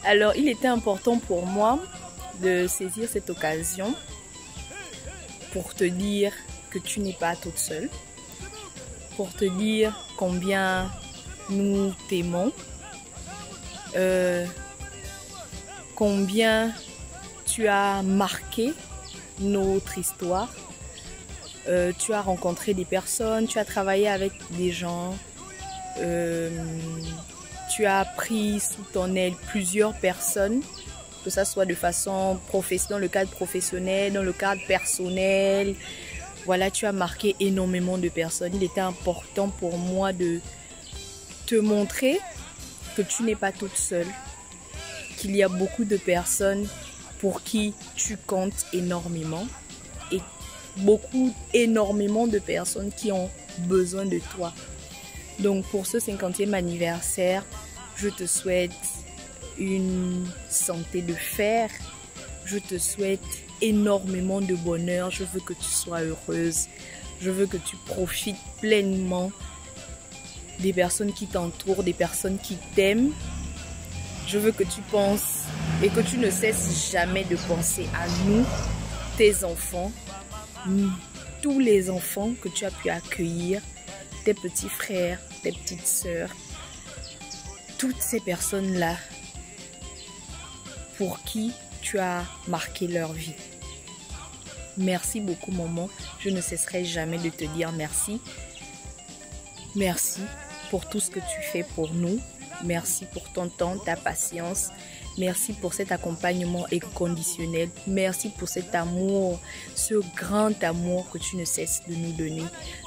Speaker 8: Alors il était important pour moi de saisir cette occasion pour te dire que tu n'es pas toute seule. Pour te dire combien nous t'aimons, combien tu as marqué notre histoire, tu as rencontré des personnes, tu as travaillé avec des gens, tu as pris sous ton aile plusieurs personnes, que ce soit de façon professionnelle, dans le cadre professionnel, dans le cadre personnel. Voilà, tu as marqué énormément de personnes. Il était important pour moi de te montrer que tu n'es pas toute seule. Qu'il y a beaucoup de personnes pour qui tu comptes énormément. Et énormément de personnes qui ont besoin de toi. Donc pour ce 50e anniversaire, je te souhaite une santé de fer. Je te souhaite énormément de bonheur. Je veux que tu sois heureuse. Je veux que tu profites pleinement des personnes qui t'entourent, des personnes qui t'aiment. Je veux que tu penses et que tu ne cesses jamais de penser à nous, tes enfants, tous les enfants que tu as pu accueillir, tes petits frères, tes petites sœurs, toutes ces personnes-là pour qui tu as marqué leur vie. Merci beaucoup maman, je ne cesserai jamais de te dire merci. Merci pour tout ce que tu fais pour nous. Merci pour ton temps, ta patience. Merci pour cet accompagnement inconditionnel. Merci pour cet amour, ce grand amour que tu ne cesses de nous donner.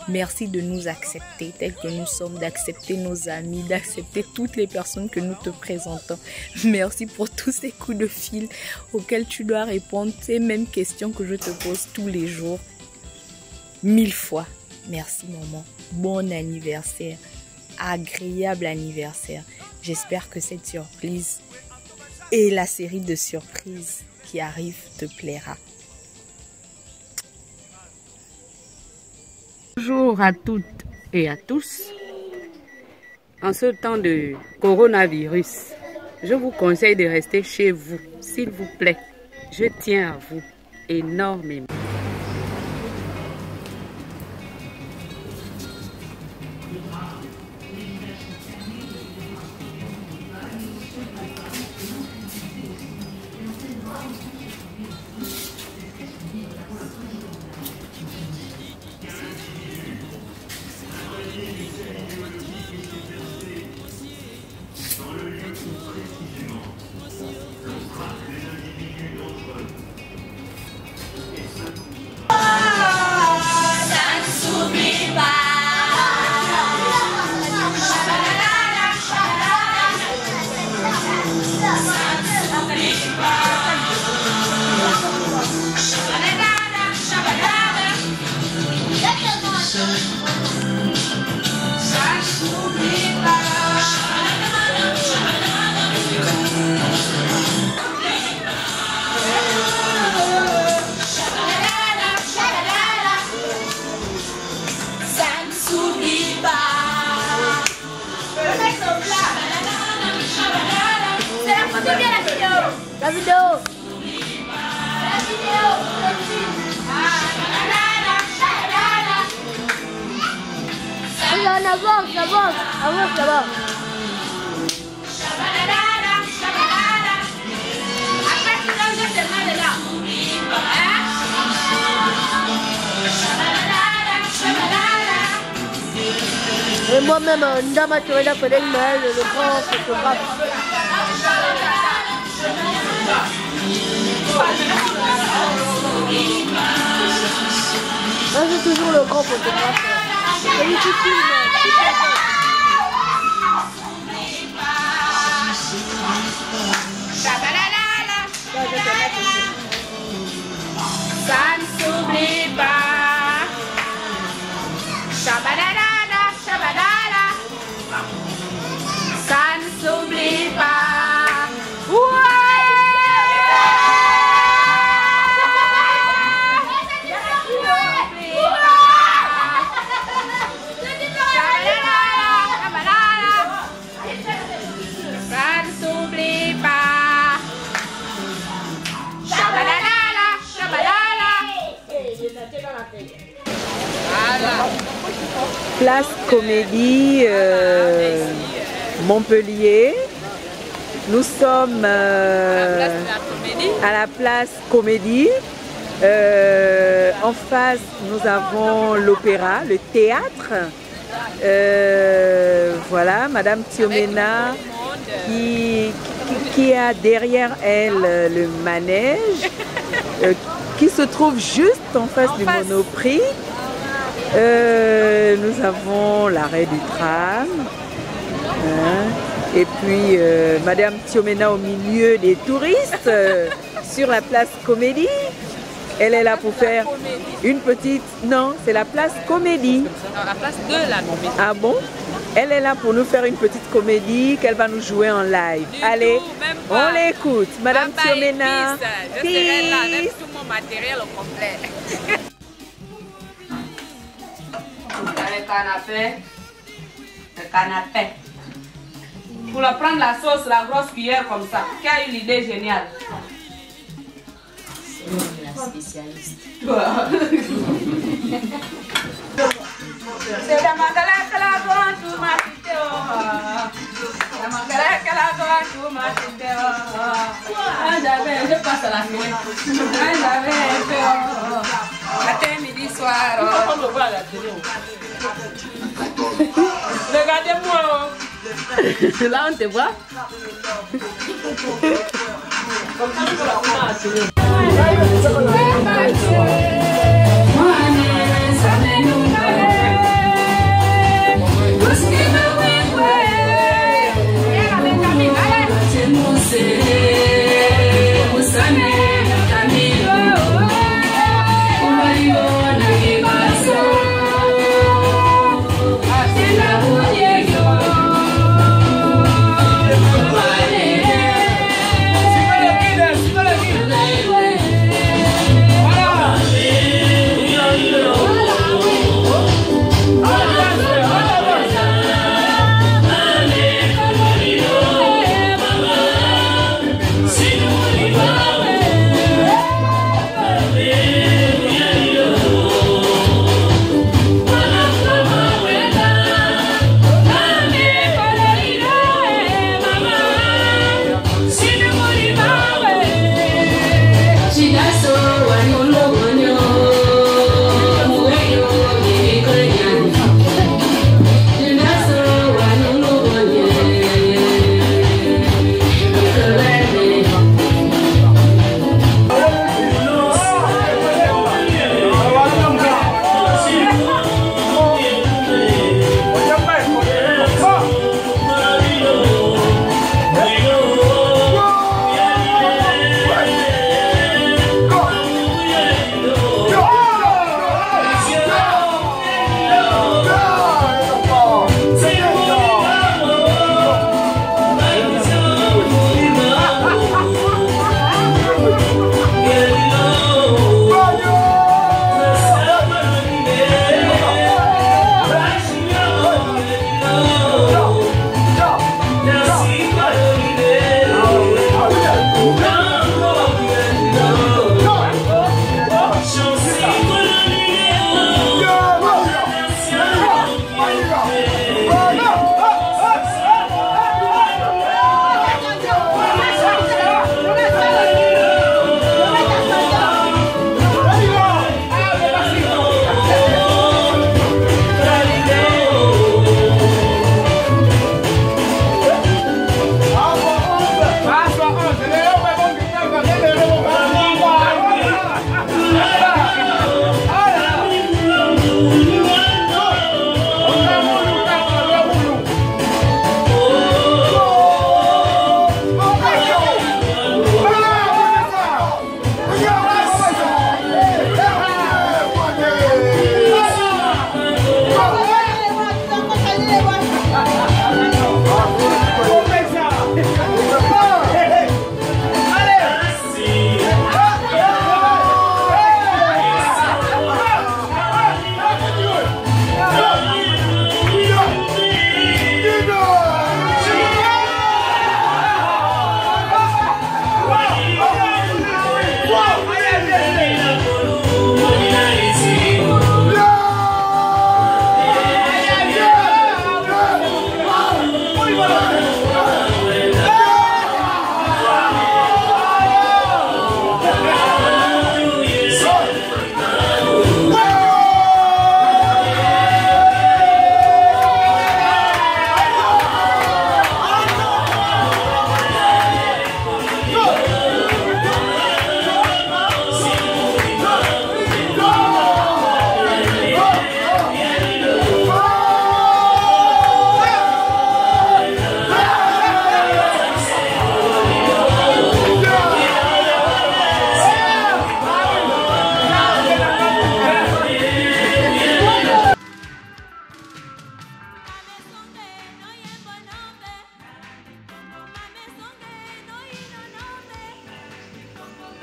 Speaker 8: Merci de nous accepter tels que nous sommes, d'accepter nos amis, d'accepter toutes les personnes que nous te présentons. Merci pour tous ces coups de fil auxquels tu dois répondre, ces mêmes questions que je te pose tous les jours. 1000 fois. Merci maman. Bon anniversaire. Agréable anniversaire. J'espère que cette surprise et la série de surprises qui arrive te plaira.
Speaker 10: Bonjour à toutes et à tous. En ce temps de coronavirus, je vous conseille de rester chez vous, s'il vous plaît. Je tiens à vous énormément.
Speaker 7: La vidéo. On avance, là-bas. Et moi-même, Ndama Tchouména Félix Maël, le grand photographe. Moi, c'est toujours le grand photographe. C'est lui qui filme.
Speaker 9: Ça ne s'oublie pas. Shabadada, shabadada. Ça ne s'oublie pas. Ça ne s'oublie pas. Shabadada, shabadada.
Speaker 23: Place Comédie, Montpellier. Nous sommes à la place Comédie. En face, nous avons l'opéra, le théâtre. Voilà, Madame Tchouména qui a derrière elle le manège qui se trouve juste en face du Monoprix. Nous avons l'arrêt du tram. Et puis Madame Tchouména au milieu des touristes sur la place Comédie. Elle est là pour faire une petite... Non, c'est la place Comédie.
Speaker 1: Non, la place de la Comédie.
Speaker 23: Ah bon? Elle est là pour nous faire une petite comédie qu'elle va nous jouer en live. Allez, on l'écoute. Madame Tchouména.
Speaker 9: Je serai là avec tout mon matériel au complet.
Speaker 10: Le canapé. Pour la prendre la sauce, la grosse cuillère comme ça. Qui a eu l'idée géniale?
Speaker 9: C'est la spécialiste.
Speaker 10: C'est la magala que la grande tout m'a quitté. La magala que la grande tout m'a quitté. Je passe à la fenêtre. Matin, midi, soir. Regardez-moi.
Speaker 23: Là, on te voit.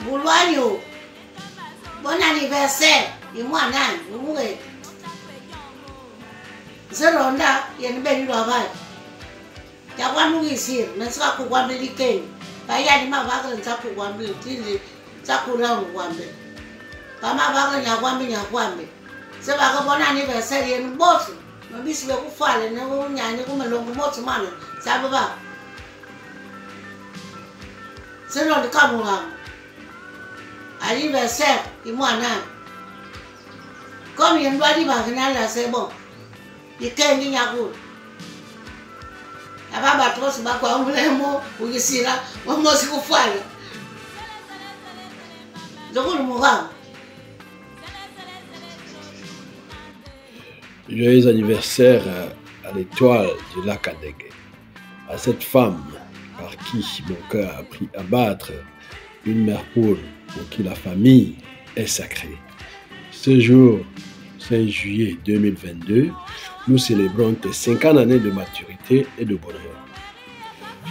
Speaker 7: Boulwanyo, bon anniversaire, dis-moi nan, vous mourrez. C'est ronda, il y a une belle travail. Tu as nous ici, mais ça pour voir les kens. Pas y a des mavares, ça pour voir les kens, ça pour là où voir les. Pas mavares, il y a voir les kens. C'est pas que bon anniversaire, il y a une bosse. Mais bis le coup faire, il y a une comme le long mot man, ça va pas. C'est le Cameroun. Anniversaire, et moi, non. Comme il y a une loi d'imaginer là, c'est bon. Il y a qu'un qui a couru. Il n'y a pas de trop, c'est pas quoi, on voulait un mot, ou ici là, on m'a dit qu'on fait. Je veux le moral.
Speaker 11: Joyeux anniversaire à l'étoile du lac Adégué, à cette femme par qui mon cœur a appris à battre, une mère poule pour qui la famille est sacrée. Ce jour, 5 juillet 2022, nous célébrons tes 50 années de maturité et de bonheur.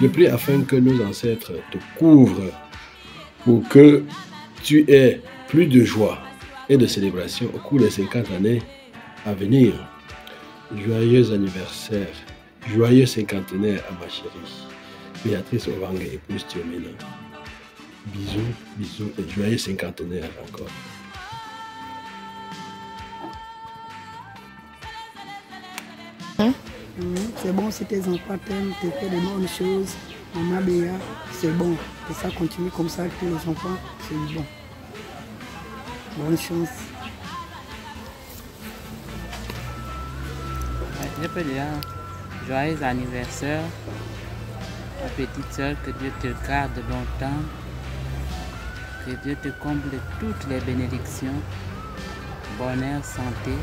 Speaker 11: Je prie afin que nos ancêtres te couvrent pour que tu aies plus de joie et de célébration au cours des 50 années à venir. Joyeux anniversaire, joyeux cinquantenaire à ma chérie, Béatrice Ovanga, épouse Thiomena. Bisous, bisous et joyeux cinquantenaire encore.
Speaker 12: C'est bon si tes enfants t'aiment, tu fais des bonnes choses. Maman Béa, c'est bon. Et ça continue comme ça, tous les enfants, c'est bon. Bonne chance.
Speaker 13: Je peux dire joyeux anniversaire, ma petite soeur, que Dieu te garde longtemps, que Dieu te comble toutes les bénédictions, bonheur, santé,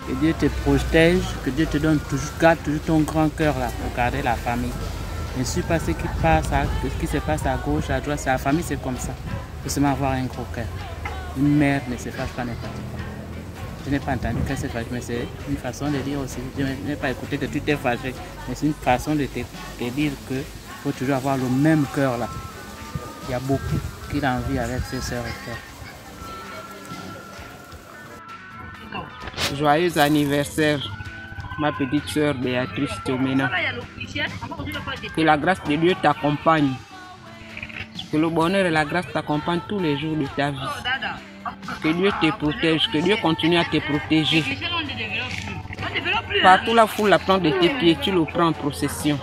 Speaker 13: que Dieu te protège, que Dieu te donne toujours, garde toujours ton grand cœur là pour garder la famille. Ne suis pas ce qui se passe à gauche, à droite, la famille c'est comme ça. Il faut seulement avoir un gros cœur. Une mère ne se fâche pas n'importe quoi. Je n'ai pas entendu qu'elle se fâche, mais c'est une façon de dire aussi. Je n'ai pas écouté que tu t'es fâché, mais c'est une façon de te dire qu'il faut toujours avoir le même cœur là. Il y a beaucoup qui l'envient avec ses sœurs et frères.
Speaker 21: Joyeux anniversaire, ma petite sœur Béatrice Thiomena. Que la grâce de Dieu t'accompagne. Que le bonheur et la grâce t'accompagnent tous les jours de ta vie. Que Dieu te protège, que Dieu continue à te protéger. Partout la foule la plante de tes pieds, tu le prends en procession.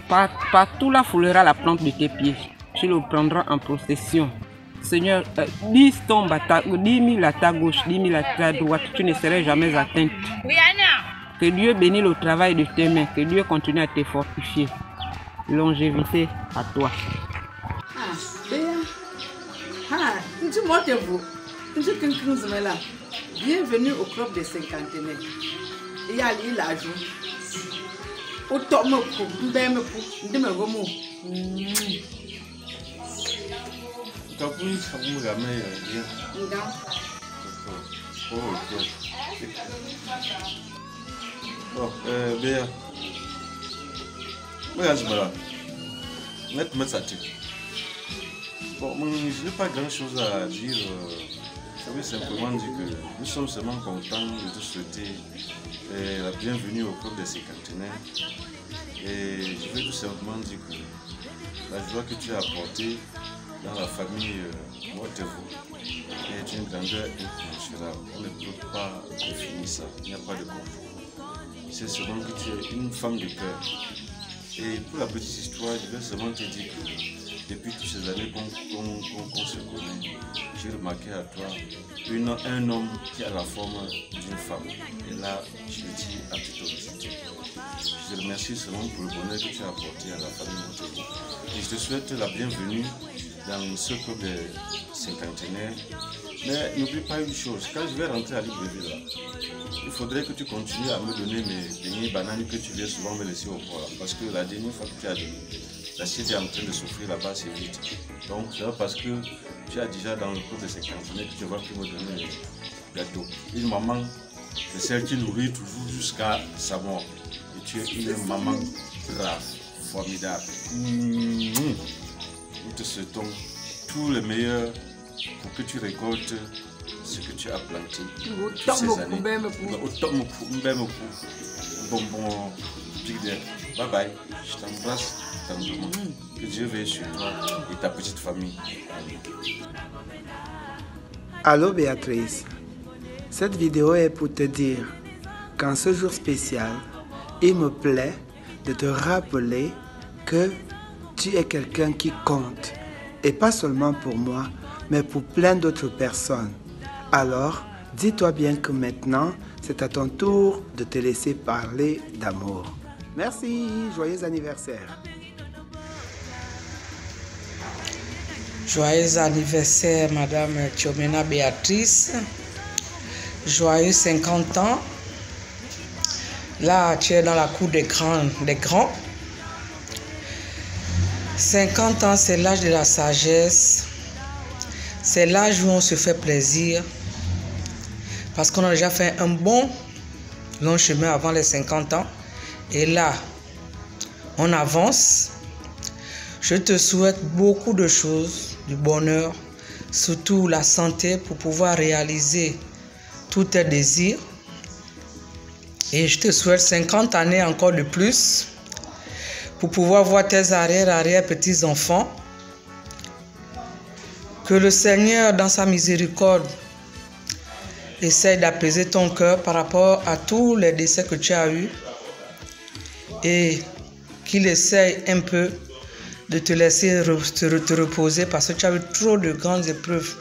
Speaker 21: Partout la foulera la plante de tes pieds, tu le prendras en procession. Seigneur, 10 tombes à 10 000 à ta gauche, 10 000 à ta droite, tu ne serais jamais atteinte. Que Dieu bénisse le travail de tes mains, que Dieu continue à te fortifier.
Speaker 13: Longévité à toi.
Speaker 23: Ah, Béa. Ah, tu montes vous. Tu es là. Bienvenue au club des cinquantenaires. Il y a l'argent. Au top, me coupe, de me gomo.
Speaker 22: Oh, Béa. Regarde-moi là. Mettre ça dessus. Bon, je n'ai pas grand chose à dire. Je veux simplement dire que nous sommes seulement contents de te souhaiter la bienvenue au club des cinquantenaires. Et je veux tout simplement dire que la joie que tu as apportée dans la famille Watervaux est une grandeur incommensurable. On ne peut pas définir ça. Il n'y a pas de concours. C'est seulement que tu es une femme de cœur. Et pour la petite histoire, je vais seulement te dire que depuis toutes ces années qu'on se connaît, j'ai remarqué à toi un homme qui a la forme d'une femme. Et là, je le dis à toute honnêteté. Je te remercie seulement pour le bonheur que tu as apporté à la famille Watervaux. Et je te souhaite la bienvenue dans ce club des cinquantenaires. Mais n'oublie pas une chose, quand je vais rentrer à Libreville, là, il faudrait que tu continues à me donner mes beignets bananes que tu viens souvent me laisser au port. Là, parce que la dernière fois que tu as donné, l'assiette est en train de souffrir là-bas, c'est vite. Donc c'est parce que tu as déjà dans le cours de 50 années que tu vas plus me donner les gâteaux. Une maman, c'est celle qui nourrit toujours jusqu'à sa mort. Et tu es une maman brave, formidable. Nous te souhaitons tout le meilleur pour que tu récoltes ce que tu as planté toutes ces années. Bon, bye bye, je t'embrasse tendrement. Que Dieu veille sur toi et ta petite famille.
Speaker 6: Allô Béatrice, cette vidéo est pour te dire qu'en ce jour spécial, il me plaît de te rappeler que tu es quelqu'un qui compte. Et pas seulement pour moi, mais pour plein d'autres personnes. Alors, dis-toi bien que maintenant, c'est à ton tour de te laisser parler d'amour. Merci, joyeux anniversaire.
Speaker 15: Joyeux anniversaire, Madame Thiomena Béatrice. Joyeux 50 ans. Là, tu es dans la cour des grands. 50 ans, c'est l'âge de la sagesse. C'est l'âge où on se fait plaisir. Parce qu'on a déjà fait un bon long chemin avant les 50 ans. Et là, on avance. Je te souhaite beaucoup de choses, du bonheur, surtout la santé pour pouvoir réaliser tous tes désirs. Et je te souhaite 50 années encore de plus pour pouvoir voir tes arrière-petits-enfants. Que le Seigneur, dans sa miséricorde, essaye d'apaiser ton cœur par rapport à tous les décès que tu as eus et qu'il essaye un peu de te laisser te reposer parce que tu as eu trop de grandes épreuves,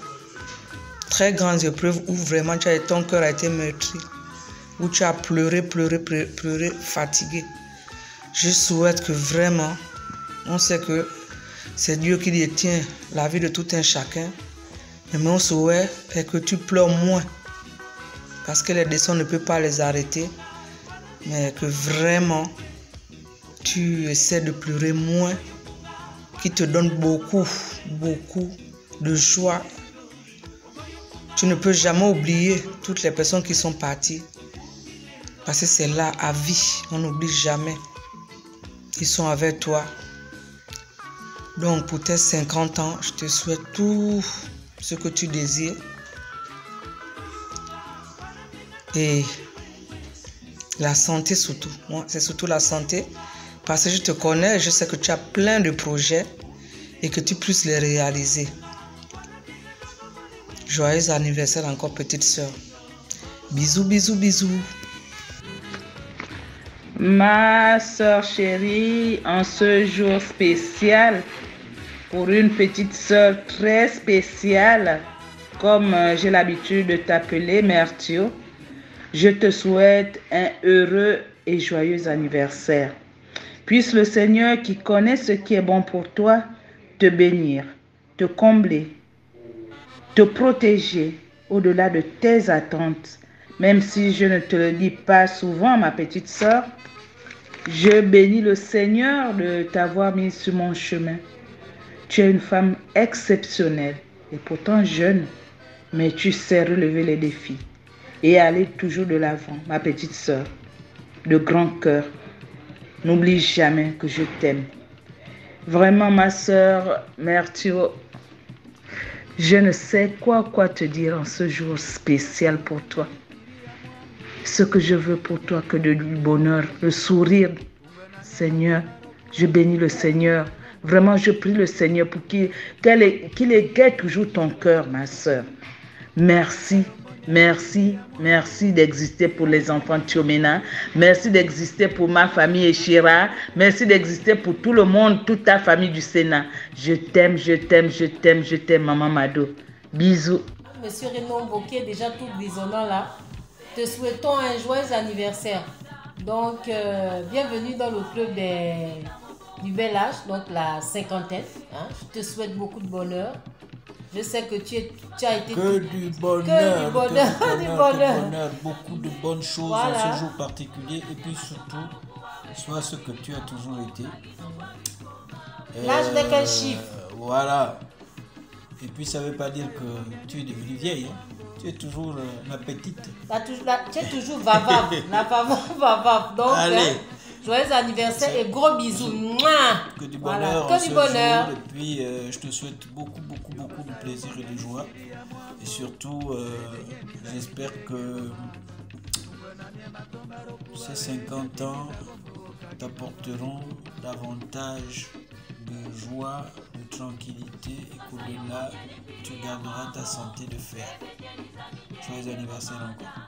Speaker 15: très grandes épreuves où vraiment ton cœur a été meurtri, où tu as pleuré, fatigué. Je souhaite que vraiment, on sait que c'est Dieu qui détient la vie de tout un chacun, mais mon souhait est que tu pleures moins parce que les décès, on ne peut pas les arrêter, mais que vraiment tu essaies de pleurer moins, qui te donne beaucoup de joie. Tu ne peux jamais oublier toutes les personnes qui sont parties. Parce que c'est là, à vie, on n'oublie jamais. Ils sont avec toi. Donc pour tes 50 ans, je te souhaite tout ce que tu désires. Et la santé surtout. Moi, c'est surtout la santé. Parce que je te connais, je sais que tu as plein de projets et que tu puisses les réaliser. Joyeux anniversaire encore, petite soeur. Bisous, bisous, bisous.
Speaker 13: Ma soeur chérie, en ce jour spécial, pour une petite soeur très spéciale, comme j'ai l'habitude de t'appeler Mère Thio, je te souhaite un heureux et joyeux anniversaire.
Speaker 16: Puisse le Seigneur qui connaît ce qui est bon pour toi te bénir, te combler, te protéger au-delà de tes attentes. Même si je ne te le dis pas souvent, ma petite sœur, je bénis le Seigneur de t'avoir mis sur mon chemin. Tu es une femme exceptionnelle et pourtant jeune, mais tu sais relever les défis et aller toujours de l'avant, ma petite sœur, de grand cœur. N'oublie jamais que je t'aime. Vraiment, ma sœur, Mère Thio, je ne sais quoi te dire en ce jour spécial pour toi. Ce que je veux pour toi, que du bonheur, le sourire. Seigneur, je bénis le Seigneur. Vraiment, je prie le Seigneur pour qu'il égaye toujours ton cœur, ma sœur. Merci, merci, merci d'exister pour les enfants Thiomena. Merci d'exister pour ma famille Echira. Merci d'exister pour tout le monde, toute ta famille du Sénat. Je t'aime, je t'aime, je t'aime, je t'aime, Maman Mado. Bisous.
Speaker 17: Monsieur Renan Bokeh, déjà tout grisonnant là, te souhaitons un joyeux anniversaire. Donc, bienvenue dans le club du bel âge, donc la cinquantaine. Hein. Je te souhaite beaucoup de bonheur. Je sais que tu as été...
Speaker 18: Que du bonheur, du bonheur, beaucoup de bonnes choses en ce jour particulier. Et puis surtout, sois ce que tu as toujours été.
Speaker 17: L'âge n'est qu'un chiffre.
Speaker 18: Voilà. Et puis ça ne veut pas dire que tu es devenue vieille. Hein. Tu es toujours la petite.
Speaker 17: Tu es toujours vavav. La vavav. Donc, joyeux anniversaire et gros bisous.
Speaker 18: Que du bonheur.
Speaker 17: Que du bonheur.
Speaker 18: Et puis, je te souhaite beaucoup de plaisir et de joie. Et surtout, j'espère que ces 50 ans t'apporteront davantage de joie, de tranquillité et qu'au-delà, tu garderas ta santé de fer. Joyeux anniversaire encore.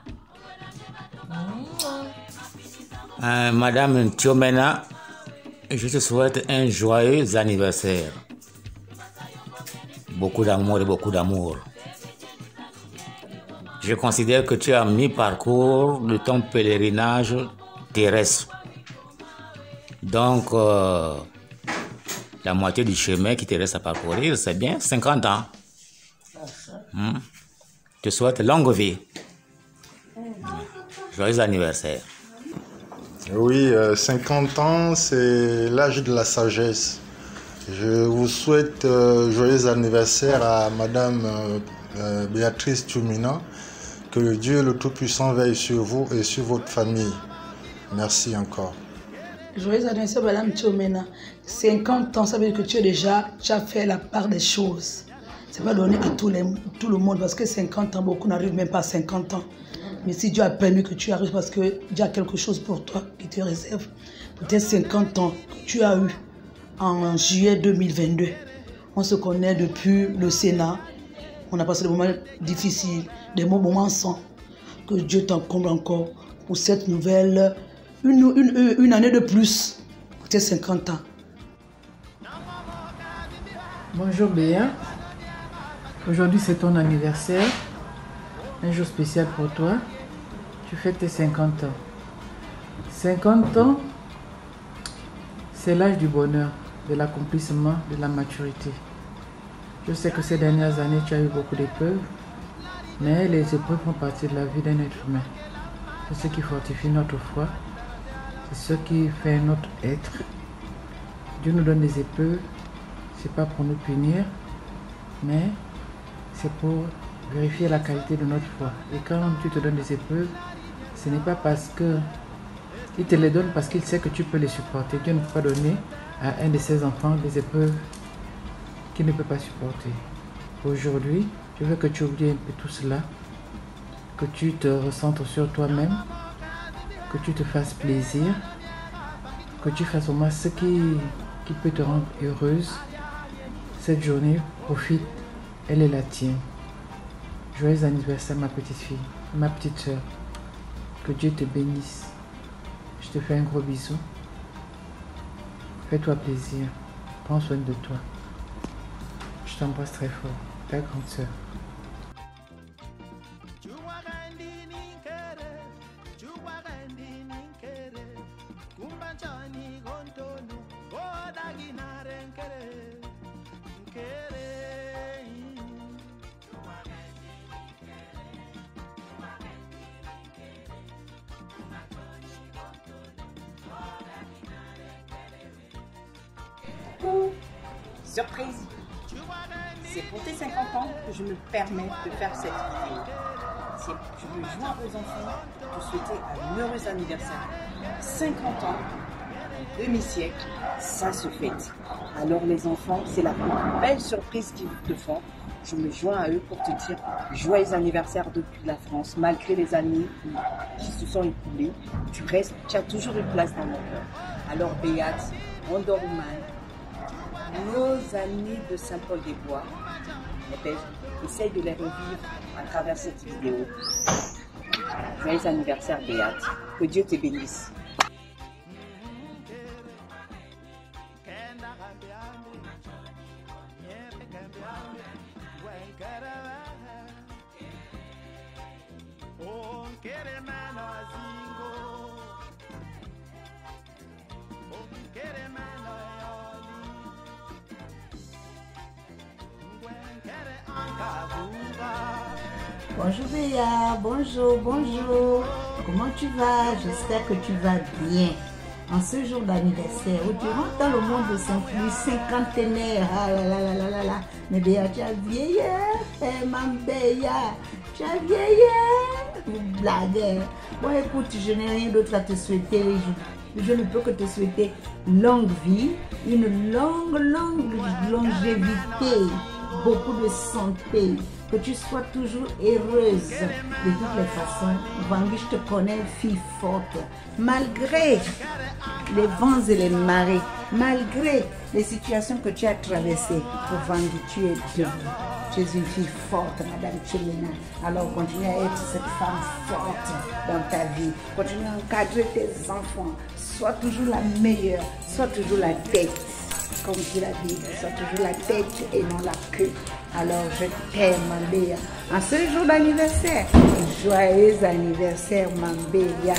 Speaker 24: Madame Thiomena, je te souhaite un joyeux anniversaire. Beaucoup d'amour et beaucoup d'amour. Je considère que tu as mi-parcours de ton pèlerinage terrestre. Donc, la moitié du chemin qui te reste à parcourir, c'est bien 50 ans. Je te souhaite longue vie. Joyeux anniversaire.
Speaker 25: Oui, 50 ans, c'est l'âge de la sagesse. Je vous souhaite joyeux anniversaire à Madame Béatrice Thiomena. Que Dieu le Tout-Puissant veille sur vous et sur votre famille. Merci encore.
Speaker 12: Joyeux anniversaire, Madame Thiomena. 50 ans, ça veut dire que tu as fait la part des choses. Ce n'est pas donné à tout le monde parce que 50 ans, beaucoup n'arrivent même pas à 50 ans. Mais si Dieu a permis que tu arrives parce que Dieu a quelque chose pour toi qui te réserve, peut-être 50 ans que tu as eu en juillet 2022. On se connaît depuis le Sénat. On a passé des moments difficiles, des moments sans. Que Dieu t'encombre encore pour cette nouvelle, une année de plus pour tes 50 ans.
Speaker 26: Bonjour Béa. Aujourd'hui c'est ton anniversaire. Un jour spécial pour toi. Tu fêtes tes 50 ans. 50 ans, c'est l'âge du bonheur, de l'accomplissement, de la maturité. Je sais que ces dernières années, tu as eu beaucoup d'épreuves, mais les épreuves font partie de la vie d'un être humain. C'est ce qui fortifie notre foi, c'est ce qui fait notre être. Dieu nous donne des épreuves, c'est pas pour nous punir, mais c'est pour vérifier la qualité de notre foi. Et quand tu te donnes des épreuves, ce n'est pas parce qu'il te les donne parce qu'il sait que tu peux les supporter. Dieu ne peut pas donner à un de ses enfants des épreuves qu'il ne peut pas supporter. Aujourd'hui, je veux que tu oublies un peu tout cela, que tu te recentres sur toi-même, que tu te fasses plaisir, que tu fasses au moins ce qui peut te rendre heureuse. Cette journée, profite, elle est la tienne. Joyeux anniversaire ma petite fille, ma petite soeur. Que Dieu te bénisse. Je te fais un gros bisou. Fais-toi plaisir. Prends soin de toi. Je t'embrasse très fort. Ta grande soeur.
Speaker 27: Kumba njani konto
Speaker 2: surprise. C'est pour tes 50 ans que je me permets de faire cette vidéo. Je veux joindre aux enfants, te souhaiter un heureux anniversaire. 50 ans, demi-siècle, ça se fête. Alors les enfants, c'est la plus belle surprise qu'ils te font. Je me joins à eux pour te dire joyeux anniversaire depuis la France, malgré les années qui se sont écoulées. Tu as toujours une place dans mon cœur. Alors Béate, Wonder Woman, nos amis de Saint-Paul-des-Bois, essaye de les revivre à travers cette vidéo. Joyeux anniversaire Béate, que Dieu te bénisse.
Speaker 3: Bonjour Béa, bonjour. Comment tu vas? J'espère que tu vas bien. En ce jour d'anniversaire, où tu rentres dans le monde de Saint-Louis, cinquantenaire, ah là là là là là là. Mais Béa, tu as vieilli, maman Béa, tu as vieilli, vous blaguez. Bon écoute, je n'ai rien d'autre à te souhaiter. Je ne peux que te souhaiter longue vie, une longue longévité, beaucoup de santé, que tu sois toujours heureuse. De toutes les façons, Vangi, je te connais, fille forte. Malgré les vents et les marées, malgré les situations que tu as traversées, Vangi, tu es debout. Tu es une fille forte, Madame Tchemena. Alors continue à être cette femme forte dans ta vie. Continue à encadrer tes enfants. Sois toujours la meilleure, sois toujours la tête. Comme dit la Bible, sois toujours la tête et non la queue. Alors je t'aime, Mambéa. En ce jour d'anniversaire, joyeux anniversaire, Mambéa.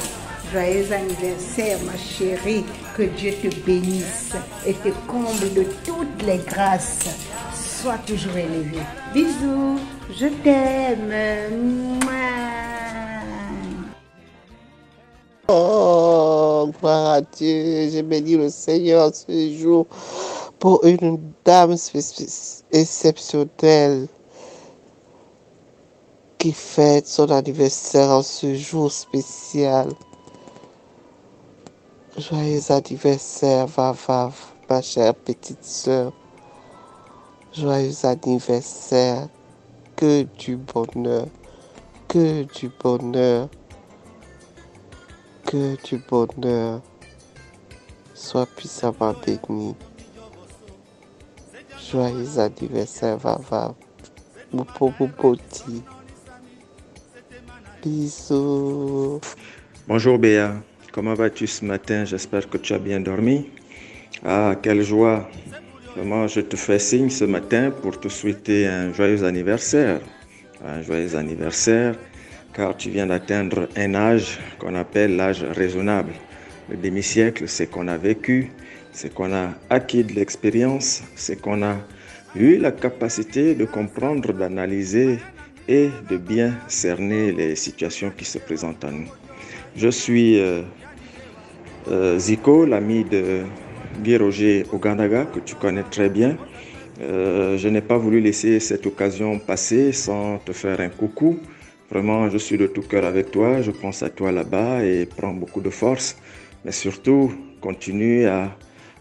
Speaker 3: Joyeux anniversaire, ma chérie. Que Dieu te bénisse et te comble de toutes les grâces. Sois toujours élevé. Bisous, je t'aime.
Speaker 4: Oh, gloire à Dieu, je bénis le Seigneur ce jour pour une dame exceptionnelle qui fête son anniversaire en ce jour spécial. Joyeux anniversaire, Vava, ma chère petite sœur. Joyeux anniversaire, que du bonheur, que du bonheur. Que du bonheur soit puissamment béni. Joyeux anniversaire, Vava. Moupoti. Bisous.
Speaker 14: Bonjour Béa, comment vas-tu ce matin? J'espère que tu as bien dormi. Ah, quelle joie. Vraiment, je te fais signe ce matin pour te souhaiter un joyeux anniversaire. Un joyeux anniversaire. Car tu viens d'atteindre un âge qu'on appelle l'âge raisonnable. Le demi-siècle, c'est qu'on a vécu, c'est qu'on a acquis de l'expérience, c'est qu'on a eu la capacité de comprendre, d'analyser et de bien cerner les situations qui se présentent à nous. Je suis Zico, l'ami de Guy Roger Ogandaga, que tu connais très bien. Je n'ai pas voulu laisser cette occasion passer sans te faire un coucou. Vraiment, je suis de tout cœur avec toi, je pense à toi là-bas et prends beaucoup de force. Mais surtout, continue à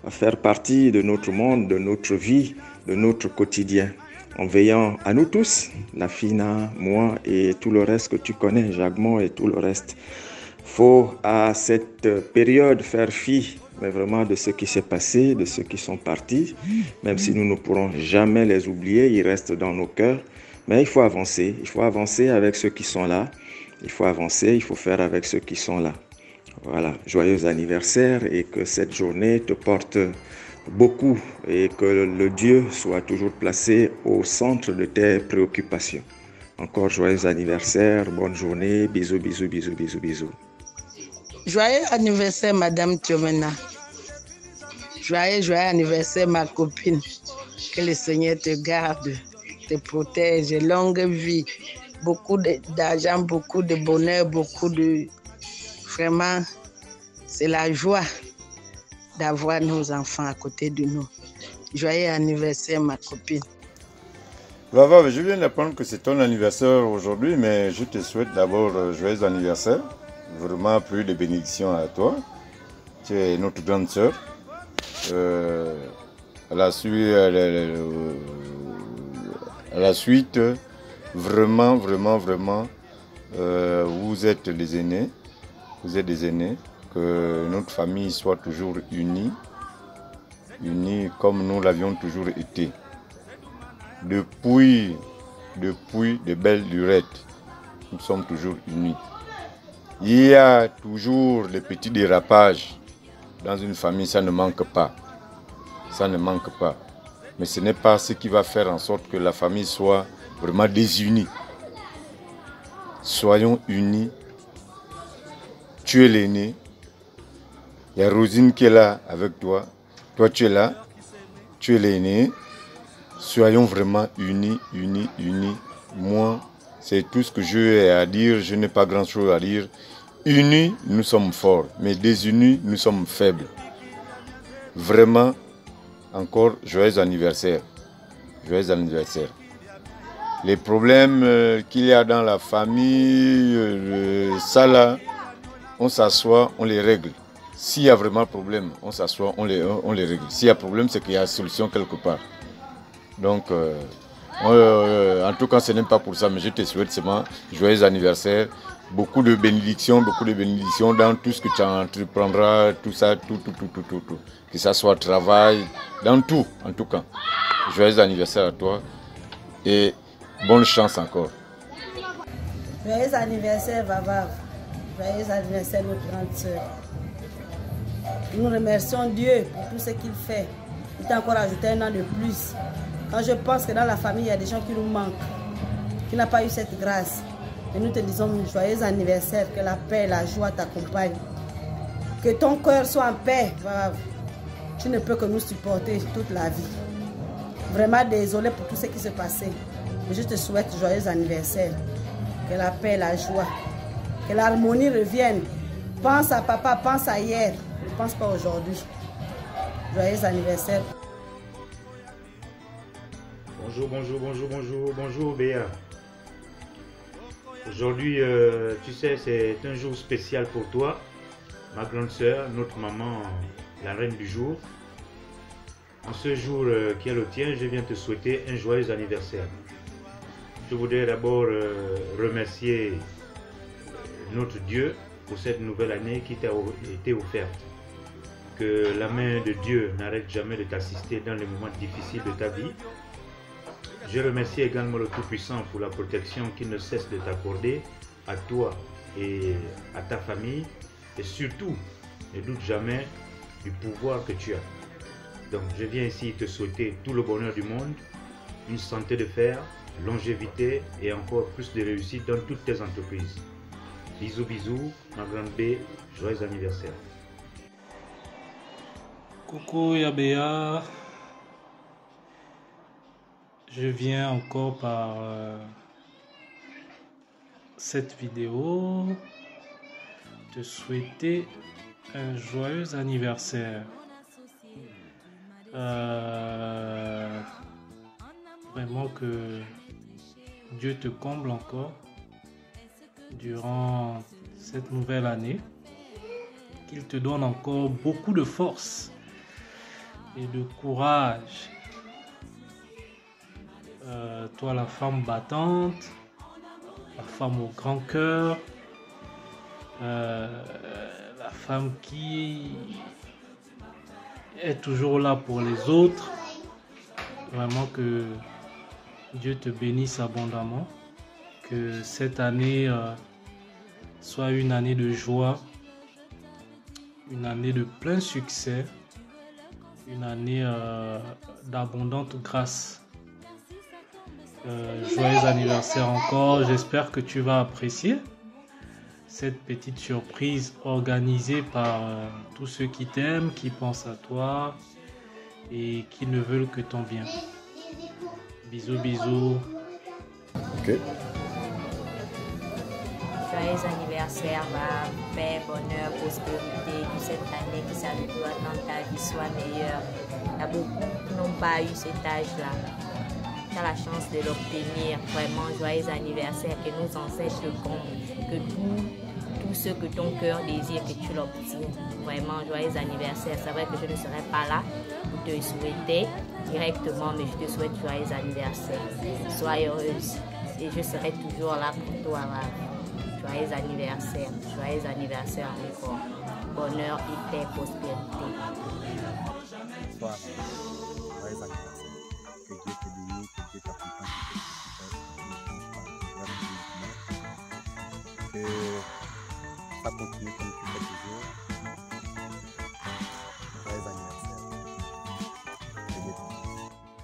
Speaker 14: faire partie de notre monde, de notre vie, de notre quotidien. En veillant à nous tous, la Fina, moi et tout le reste que tu connais, Jacquemont et tout le reste. Faut à cette période faire fi, mais vraiment de ce qui s'est passé, de ceux qui sont partis. Même si nous ne pourrons jamais les oublier, ils restent dans nos cœurs. Mais il faut avancer avec ceux qui sont là. Il faut avancer, il faut faire avec ceux qui sont là. Voilà, joyeux anniversaire et que cette journée te porte beaucoup et que le Dieu soit toujours placé au centre de tes préoccupations. Encore joyeux anniversaire, bonne journée, bisous, bisous, bisous, bisous, bisous.
Speaker 4: Joyeux anniversaire, Madame Tchomena. Joyeux anniversaire, ma copine. Que le Seigneur te garde, te protège, longue vie, beaucoup d'argent, beaucoup de bonheur, beaucoup de... Vraiment, c'est la joie d'avoir nos enfants à côté de nous. Joyeux anniversaire, ma copine.
Speaker 1: Vava, je viens d'apprendre que c'est ton anniversaire aujourd'hui, mais je te souhaite d'abord joyeux anniversaire. Vraiment plus de bénédictions à toi. Tu es notre grande sœur. À la suite, vraiment, vous êtes des aînés. Vous êtes des aînés. Que notre famille soit toujours unie comme nous l'avions toujours été. Depuis de belles lurettes, nous sommes toujours unis. Il y a toujours des petits dérapages dans une famille, ça ne manque pas. Ça ne manque pas. Mais ce n'est pas ce qui va faire en sorte que la famille soit vraiment désunie. Soyons unis. Tu es l'aîné. Il y a Rosine qui est là avec toi. Toi, tu es là. Tu es l'aîné. Soyons vraiment unis. Moi, c'est tout ce que j'ai à dire. Je n'ai pas grand-chose à dire. Unis, nous sommes forts. Mais désunis, nous sommes faibles. Vraiment, encore, joyeux anniversaire. Joyeux anniversaire. Les problèmes qu'il y a dans la famille, ça là, on s'assoit, on les règle. S'il y a vraiment problème, on s'assoit, on les règle. S'il y a problème, c'est qu'il y a solution quelque part. Donc, en tout cas, ce n'est pas pour ça, mais je te souhaite seulement joyeux anniversaire. Beaucoup de bénédictions dans tout ce que tu entreprendras, tout ça, tout. Que ça soit travail, dans tout, en tout cas. Joyeux anniversaire à toi et bonne chance encore.
Speaker 7: Joyeux anniversaire, Vava. Joyeux anniversaire, notre grande sœur. Nous remercions Dieu pour tout ce qu'il fait. Il t'a encore ajouté un an de plus. Quand je pense que dans la famille, il y a des gens qui nous manquent, qui n'ont pas eu cette grâce. Et nous te disons joyeux anniversaire, que la paix et la joie t'accompagnent. Que ton cœur soit en paix. Tu ne peux que nous supporter toute la vie. Vraiment désolé pour tout ce qui s'est passé. Mais je te souhaite joyeux anniversaire. Que la paix et la joie, que l'harmonie revienne. Pense à papa, pense à hier. Ne pense pas aujourd'hui. Joyeux anniversaire.
Speaker 5: Bonjour Béa. Aujourd'hui, tu sais, c'est un jour spécial pour toi, ma grande sœur, notre maman, la reine du jour. En ce jour qui est le tien, je viens te souhaiter un joyeux anniversaire. Je voudrais d'abord remercier notre Dieu pour cette nouvelle année qui t'a été offerte. Que la main de Dieu n'arrête jamais de t'assister dans les moments difficiles de ta vie. Je remercie également le Tout-Puissant pour la protection qu'il ne cesse de t'accorder à toi et à ta famille. Et surtout, ne doute jamais du pouvoir que tu as. Donc je viens ici te souhaiter tout le bonheur du monde, une santé de fer, longévité et encore plus de réussite dans toutes tes entreprises. Bisous, ma grande B, joyeux anniversaire.
Speaker 8: Coucou Yabéa. Je viens encore par cette vidéo te souhaiter un joyeux anniversaire. Vraiment que Dieu te comble encore durant cette nouvelle année, qu'il te donne encore beaucoup de force et de courage. Toi, la femme battante, la femme au grand cœur, la femme qui est toujours là pour les autres. Vraiment que Dieu te bénisse abondamment, que cette année soit une année de joie, une année de plein succès, une année d'abondante grâce. Joyeux anniversaire encore, j'espère que tu vas apprécier cette petite surprise organisée par tous ceux qui t'aiment, qui pensent à toi et qui ne veulent que ton bien. Bisous.
Speaker 1: Ok.
Speaker 9: Joyeux anniversaire, paix, bonheur, prospérité, que cette année qui s'arrive dans ta vie soit meilleure. Il y a beaucoup qui n'ont pas eu cet âge-là. Tu as la chance de l'obtenir. Vraiment, joyeux anniversaire, que nos ancêtres te comblent, que tout ce que ton cœur désire, que tu l'obtiennes. Vraiment, joyeux anniversaire. C'est vrai que je ne serai pas là pour te souhaiter directement, mais je te souhaite joyeux anniversaire. Sois heureuse et je serai toujours là pour toi. Joyeux anniversaire encore. Bonheur et paix, prospérité.
Speaker 10: Bonsoir. Joyeux anniversaire. Que Dieu te bénisse, que Dieu t'accompagne, que ça continue comme tu fais toujours. Joyeux anniversaire.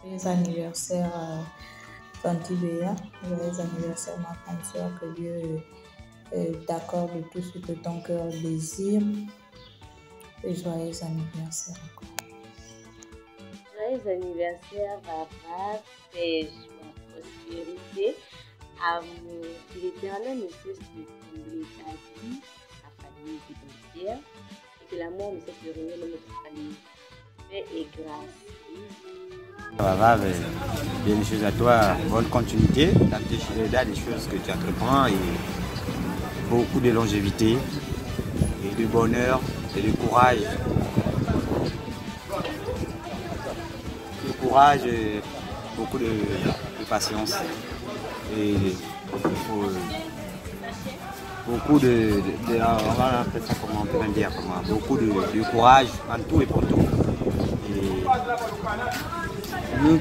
Speaker 11: Joyeux anniversaire, Tanti Béa. Joyeux anniversaire, ma grande soeur. Que Dieu t'accorde tout ce que ton cœur désire. Et joyeux anniversaire encore.
Speaker 19: Joyeux anniversaire, papa, paix, joie, prospérité, amour. Que l'Éternel ne cesse de combler ta vie, ta famille tout entière, et que l'amour ne cesse de régner dans notre famille. Paix et grâce.
Speaker 10: Baba, bien les choses à toi, bonne continuité dans des choses que tu entreprends et beaucoup de longévité et de bonheur et de courage. Et beaucoup de patience et il faut beaucoup de on va appeler ça comment on peut dire, beaucoup de courage en tout et pour tout. Et il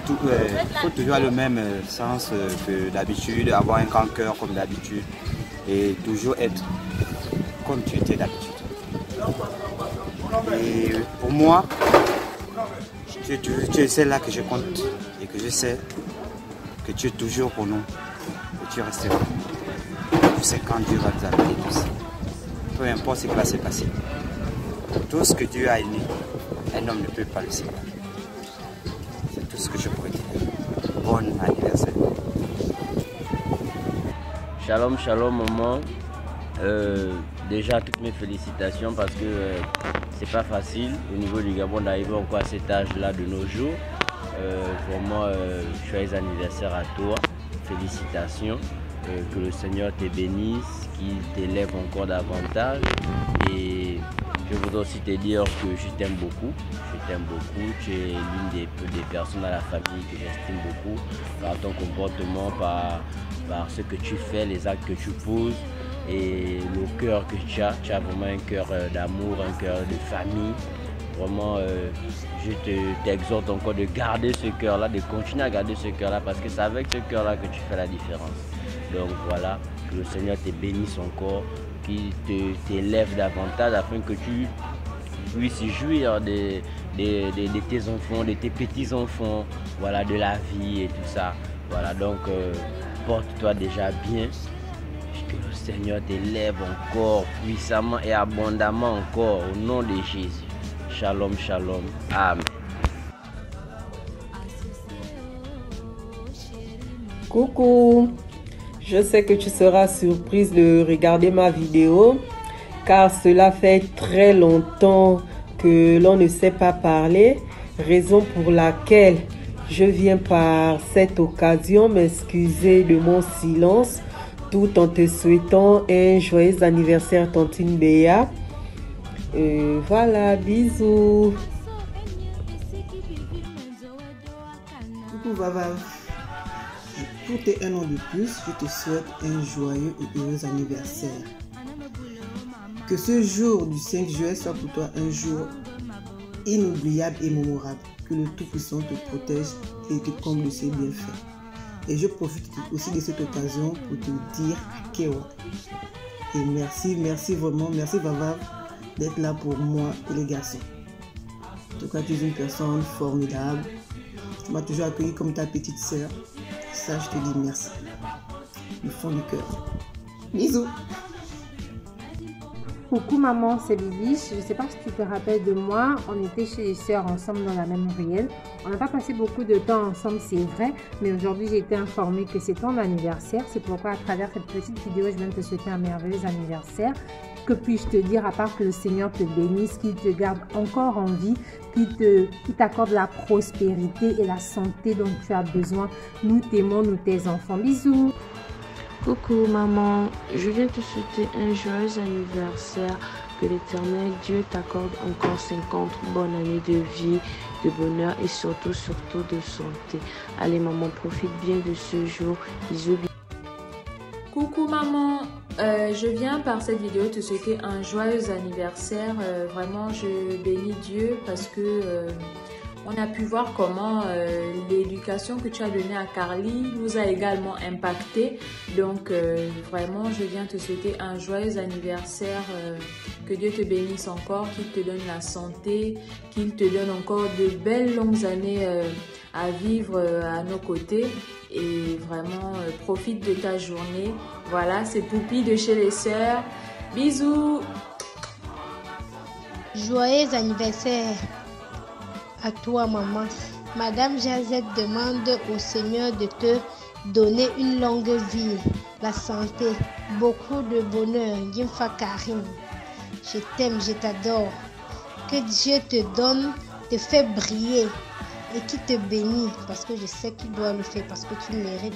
Speaker 10: faut toujours le même sens que d'habitude, avoir un grand cœur comme d'habitude et toujours être comme tu étais d'habitude. Et pour moi, tu es celle-là que je compte et que je sais que tu es toujours pour nous, que tu resteras. Tu sais quand Dieu va nous amener tous. Peu importe ce qui va se passer. Tout ce que Dieu a aimé, un homme ne peut pas le séparer. C'est tout ce que je pourrais dire. Bon anniversaire.
Speaker 20: Shalom, shalom maman. Déjà toutes mes félicitations parce que c'est pas facile au niveau du Gabon d'arriver encore à cet âge-là de nos jours. Vraiment, joyeux anniversaire à toi. Félicitations. Que le Seigneur te bénisse, qu'il t'élève encore davantage. Et je voudrais aussi te dire que je t'aime beaucoup. Je t'aime beaucoup. Tu es l'une des personnes dans la famille que j'estime beaucoup par ton comportement, par ce que tu fais, les actes que tu poses. Et le cœur que tu as vraiment un cœur d'amour, un cœur de famille. Vraiment, je t'exhorte encore de garder ce cœur-là, de continuer à garder ce cœur-là, parce que c'est avec ce cœur-là que tu fais la différence. Donc voilà, que le Seigneur te bénisse encore, qu'il t'élève davantage afin que tu puisses jouir de tes enfants, de tes petits-enfants, voilà, de la vie et tout ça. Voilà, donc porte-toi déjà bien. Que le Seigneur t'élève encore puissamment et abondamment encore au nom de Jésus. Shalom, shalom. Amen.
Speaker 21: Coucou, je sais que tu seras surprise de regarder ma vidéo car cela fait très longtemps que l'on ne sait pas parler, raison pour laquelle je viens par cette occasion m'excuser de mon silence tout en te souhaitant un joyeux anniversaire Tantine Béa. Voilà, bisous.
Speaker 27: Coucou Vava. Pour tes 1 an de plus, je te souhaite un joyeux et heureux anniversaire. Que ce jour du 5 juillet soit pour toi un jour inoubliable et mémorable. Que le Tout-Puissant te protège et te comble de ses bienfaits. Et je profite aussi de cette occasion pour te dire Kewa. Et merci vraiment, merci Vava d'être là pour moi et les garçons. En tout cas, tu es une personne formidable. Tu m'as toujours accueilli comme ta petite sœur. Ça, je te dis merci. Du fond du cœur. Bisous.
Speaker 6: Coucou maman, c'est Bibiche. Je ne sais pas si tu te rappelles de moi. On était chez les sœurs ensemble dans la même ruelle. On n'a pas passé beaucoup de temps ensemble, c'est vrai. Mais aujourd'hui, j'ai été informée que c'est ton anniversaire. C'est pourquoi à travers cette petite vidéo, je viens de te souhaiter un merveilleux anniversaire. Que puis-je te dire à part que le Seigneur te bénisse, qu'il te garde encore en vie, qu'il t'accorde la prospérité et la santé dont tu as besoin. Nous t'aimons, nous tes enfants. Bisous.
Speaker 13: Coucou maman, je viens te souhaiter un joyeux anniversaire, que l'éternel Dieu t'accorde encore 50 bonnes années de vie, de bonheur et surtout de santé. Allez maman, profite bien de ce jour, bisous.
Speaker 11: Coucou maman, je viens par cette vidéo te souhaiter un joyeux anniversaire. Vraiment je bénis Dieu parce que on a pu voir comment l'éducation que tu as donnée à Carly nous a également impacté. Donc vraiment, je viens te souhaiter un joyeux anniversaire. Que Dieu te bénisse encore, qu'il te donne la santé, qu'il te donne encore de belles longues années à vivre à nos côtés. Et vraiment, profite de ta journée. Voilà, c'est Poupie de chez les sœurs. Bisous!
Speaker 15: Joyeux anniversaire à toi, maman. Madame Jazette demande au Seigneur de te donner une longue vie, la santé, beaucoup de bonheur. Yimfa Karim, je t'aime, je t'adore. Que Dieu te donne, te fait briller et qui te bénit parce que je sais qu'il doit le faire parce que tu le mérites.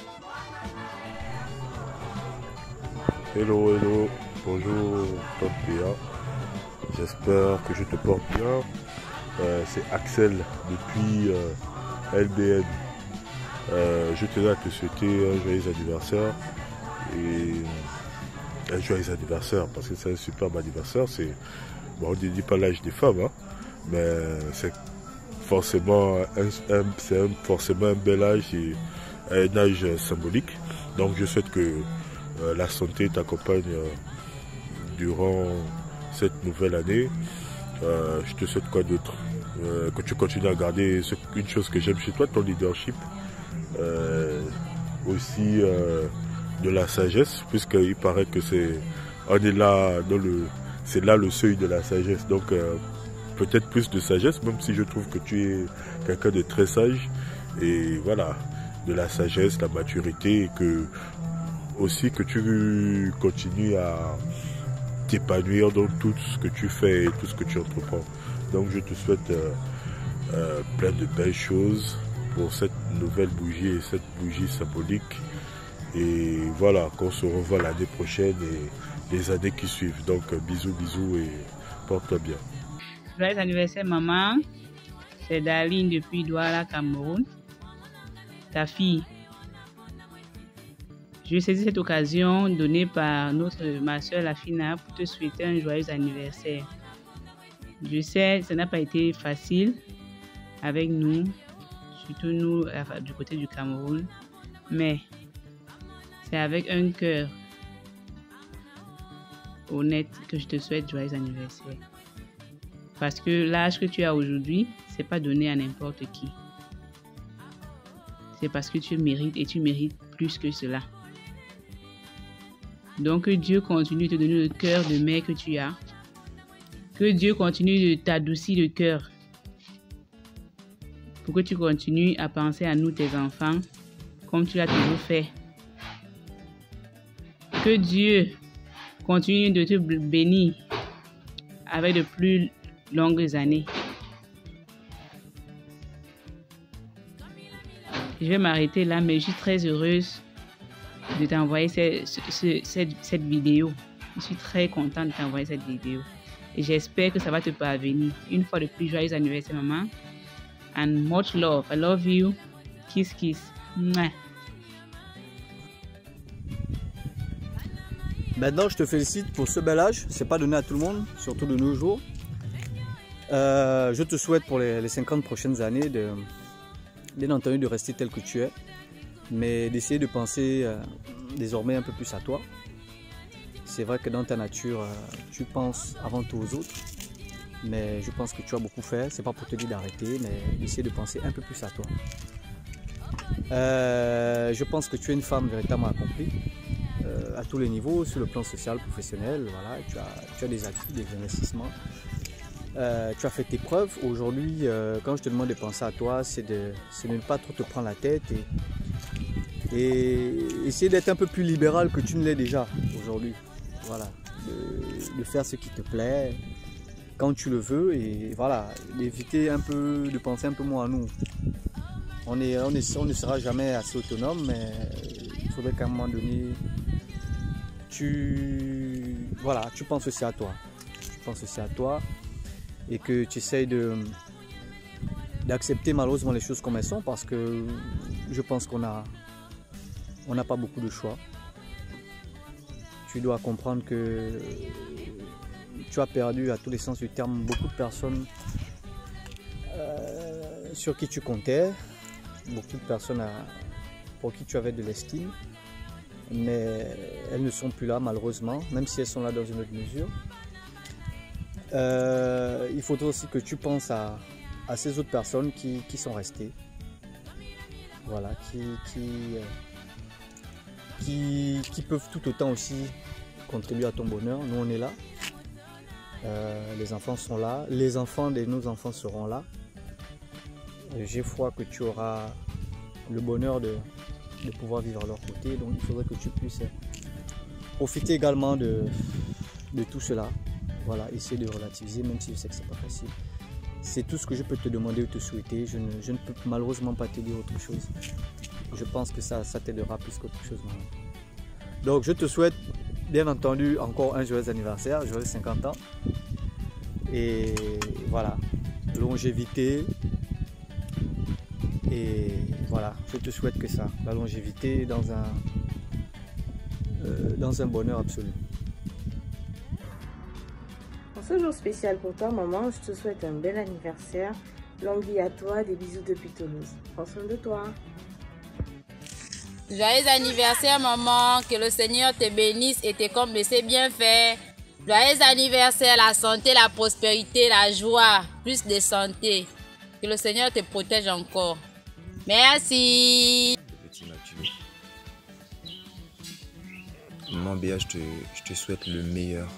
Speaker 16: Hello, hello, bonjour, Top Péa. J'espère que je te porte bien. C'est Axel depuis LBN. Je tenais à te souhaiter un joyeux anniversaire et un joyeux anniversaire parce que c'est un superbe anniversaire. Bon, on ne dit pas l'âge des femmes, hein, mais c'est forcément un bel âge et un âge symbolique. Donc je souhaite que la santé t'accompagne durant cette nouvelle année. Je te souhaite quoi d'autre? Que tu continues à garder une chose que j'aime chez toi, ton leadership, aussi de la sagesse, puisqu'il paraît que on est là c'est là le seuil de la sagesse, donc peut-être plus de sagesse, même si je trouve que tu es quelqu'un de très sage, et voilà, de la sagesse, la maturité, et aussi que tu continues à t'épanouir dans tout ce que tu fais et tout ce que tu entreprends. Donc je te souhaite plein de belles choses pour cette nouvelle bougie et cette bougie symbolique. Et voilà, qu'on se revoit l'année prochaine et les années qui suivent. Donc bisous, bisous et porte-toi bien.
Speaker 17: Joyeux anniversaire maman, c'est Daline depuis Douala, Cameroun. Ta fille. Je saisis cette occasion donnée par ma soeur Lafina pour te souhaiter un joyeux anniversaire. Je sais, ça n'a pas été facile avec nous, surtout nous du côté du Cameroun, mais c'est avec un cœur honnête que je te souhaite joyeux anniversaire. Parce que l'âge que tu as aujourd'hui, c'est pas donné à n'importe qui. C'est parce que tu mérites et tu mérites plus que cela. Donc que Dieu continue de te donner le cœur de mère que tu as. Que Dieu continue de t'adoucir le cœur. Pour que tu continues à penser à nous, tes enfants, comme tu l'as toujours fait. Que Dieu continue de te bénir avec de plus longues années. Je vais m'arrêter là, mais je suis très heureuse de t'envoyer cette vidéo. Je suis très contente de t'envoyer cette vidéo. Et j'espère que ça va te parvenir. Une fois de plus, joyeux anniversaire, maman. And much love. I love you. Kiss, kiss. Mouah.
Speaker 22: Maintenant, je te félicite pour ce bel âge. C'est pas donné à tout le monde, surtout de nos jours. Je te souhaite pour les 50 prochaines années bien entendu de rester tel que tu es, mais d'essayer de penser désormais un peu plus à toi. C'est vrai que dans ta nature, tu penses avant tout aux autres, mais je pense que tu as beaucoup fait. C'est pas pour te dire d'arrêter, mais d'essayer de penser un peu plus à toi. Je pense que tu es une femme véritablement accomplie. à tous les niveaux, sur le plan social, professionnel. Voilà, tu as des acquis, des investissements. Tu as fait tes preuves. Aujourd'hui, quand je te demande de penser à toi, c'est de ne pas trop te prendre la tête et essayer d'être un peu plus libéral que tu ne l'es déjà aujourd'hui. Voilà, de faire ce qui te plaît quand tu le veux et voilà, d'éviter un peu, de penser un peu moins à nous. On ne sera jamais assez autonome, mais il faudrait qu'à un moment donné, tu penses aussi à toi. Tu penses aussi à toi et que tu essayes d'accepter malheureusement les choses comme elles sont parce que je pense qu'on n'a pas beaucoup de choix. Tu dois comprendre que tu as perdu à tous les sens du terme beaucoup de personnes sur qui tu comptais, beaucoup de personnes pour qui tu avais de l'estime, mais elles ne sont plus là malheureusement, même si elles sont là dans une autre mesure. Il faudrait aussi que tu penses à ces autres personnes qui sont restées, voilà, qui peuvent tout autant aussi contribuer à ton bonheur. Nous on est là, les enfants sont là, les enfants de nos enfants seront là. J'ai foi que tu auras le bonheur de pouvoir vivre à leur côté, donc il faudrait que tu puisses profiter également de tout cela. Voilà, essayer de relativiser, même si je sais que c'est pas facile. C'est tout ce que je peux te demander ou te souhaiter. Je ne peux malheureusement pas te dire autre chose. Je pense que ça t'aidera plus qu'autre chose. Donc je te souhaite bien entendu encore un joyeux anniversaire, joyeux 50 ans. Et voilà, longévité. Et voilà, je te souhaite que ça, la longévité dans un bonheur absolu.
Speaker 13: En ce jour spécial pour toi, maman, je te souhaite un bel anniversaire. Longue vie à toi, des bisous depuis Toulouse. Prends soin de toi.
Speaker 2: Joyeux anniversaire, maman. Que le Seigneur te bénisse et te comble de ses bienfaits. Joyeux anniversaire, la santé, la prospérité, la joie, plus de santé. Que le Seigneur te protège encore. Merci.
Speaker 12: Petit Mathieu. Maman Béa, je te souhaite le meilleur.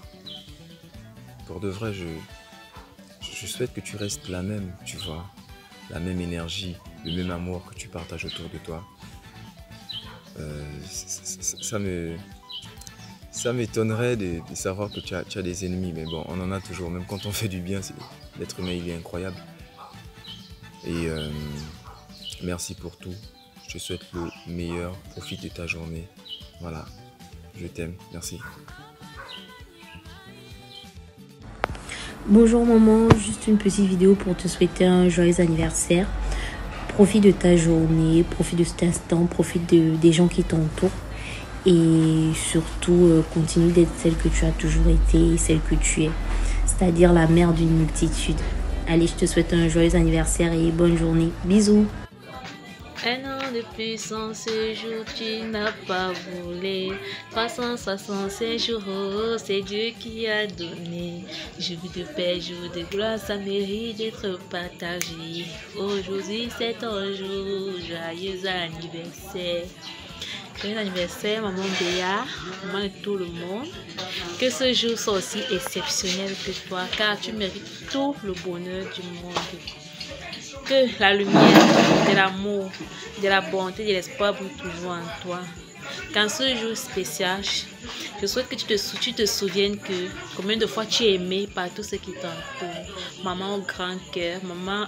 Speaker 12: Pour de vrai, je souhaite que tu restes la même, tu vois. La même énergie, le même amour que tu partages autour de toi. Ça m'étonnerait de savoir que tu as des ennemis, mais bon, on en a toujours. Même quand on fait du bien, l'être humain, il est incroyable. Et merci pour tout. Je te souhaite le meilleur. Profite de ta journée. Voilà. Je t'aime. Merci.
Speaker 18: Bonjour maman, juste une petite vidéo pour te souhaiter un joyeux anniversaire. Profite de ta journée, profite de cet instant, profite des gens qui t'entourent. Et surtout, continue d'être celle que tu as toujours été et celle que tu es. C'est-à-dire la mère d'une multitude. Allez, je te souhaite un joyeux anniversaire et bonne journée. Bisous.
Speaker 23: Un an de plus en ce jour, tu n'as pas volé. 365 jours, oh, c'est Dieu qui a donné. Jour de paix, jour de gloire, ça mérite d'être partagé. Aujourd'hui, c'est ton jour, joyeux anniversaire. Joyeux anniversaire, maman Béa, maman de tout le monde. Que ce jour soit aussi exceptionnel que toi, car tu mérites tout le bonheur du monde. Que la lumière de l'amour, de la bonté, de l'espoir brille toujours en toi. Qu'en ce jour spécial, je souhaite que tu te souviennes que combien de fois tu es aimé par tous ceux qui t'entourent. Maman au grand cœur, maman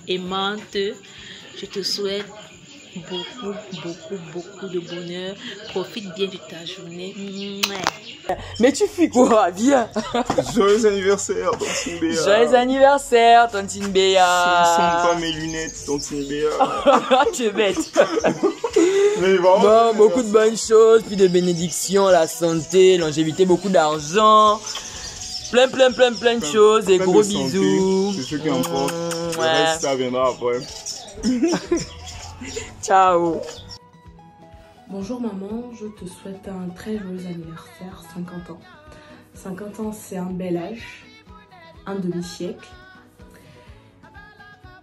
Speaker 23: aimante, je te souhaite beaucoup de bonheur. Profite bien de ta journée.
Speaker 24: Mais tu fais quoi? Viens.
Speaker 25: Joyeux anniversaire, Tontine Béa.
Speaker 24: Joyeux anniversaire, Tontine Béa.
Speaker 25: Ce ne sont pas mes lunettes, Tontine Béa.
Speaker 24: Tu es bête.
Speaker 25: Mais bon,
Speaker 24: bon, beaucoup de bonnes choses, puis de bénédictions, la santé, longévité, beaucoup d'argent. Plein de choses, des gros bisous.
Speaker 25: C'est ce qui importe. Le reste, ça viendra après.
Speaker 24: Ciao.
Speaker 26: Bonjour maman, je te souhaite un très joyeux anniversaire, 50 ans. 50 ans, c'est un bel âge, un demi-siècle.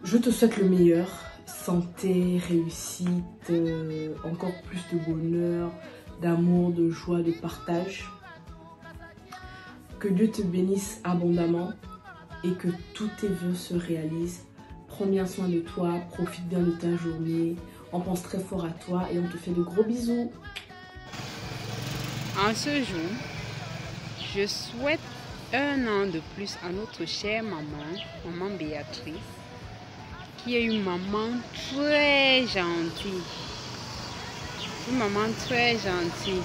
Speaker 26: Je te souhaite le meilleur, santé, réussite, encore plus de bonheur, d'amour, de joie, de partage. Que Dieu te bénisse abondamment et que tous tes vœux se réalisent. Prends bien soin de toi, profite bien de ta journée. On pense très fort à toi et on te fait de gros bisous.
Speaker 1: En ce jour, je souhaite 1 an de plus à notre chère maman Béatrice, qui est une maman très gentille. Une maman très gentille.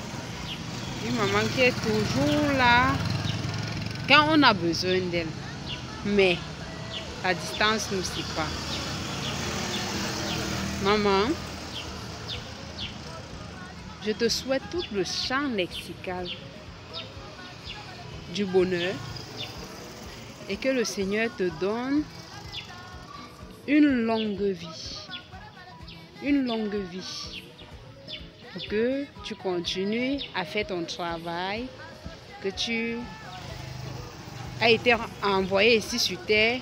Speaker 1: Une maman qui est toujours là quand on a besoin d'elle. Mais la distance ne nous sépare. Maman, je te souhaite tout le champ lexical du bonheur et que le Seigneur te donne une longue vie. Une longue vie. Pour que tu continues à faire ton travail, que tu as été envoyé ici sur terre,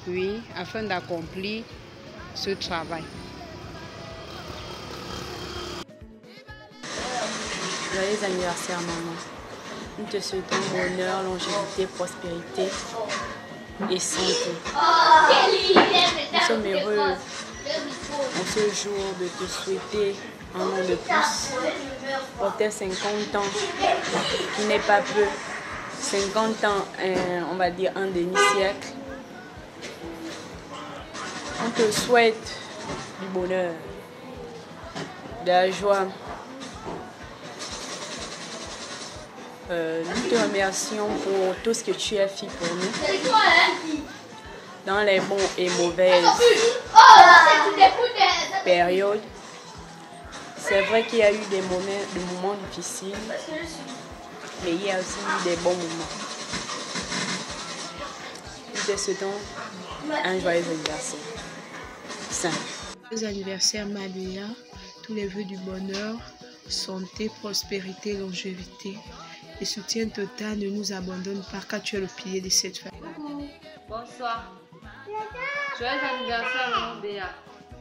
Speaker 1: oui, afin d'accomplir ce travail.
Speaker 3: Joyeux anniversaire maman. Nous te souhaitons bonheur, longévité, prospérité et santé. Nous sommes heureux en ce jour de te souhaiter un an de plus pour tes 50 ans, qui n'est pas peu. 50 ans, on va dire un demi-siècle. On te souhaite du bonheur, de la joie. Nous te remercions pour tout ce que tu as fait pour nous, dans les bons et mauvaises périodes. C'est vrai qu'il y a eu des moments difficiles, mais il y a aussi eu des bons moments. Nous te souhaitons un joyeux anniversaire.
Speaker 4: Joyeux anniversaire Malia, tous les vœux du bonheur, santé, prospérité, longévité et soutien total. Ne nous abandonne pas car tu es le pilier de cette famille.
Speaker 5: Bonsoir. Joyeux anniversaire maman Béa.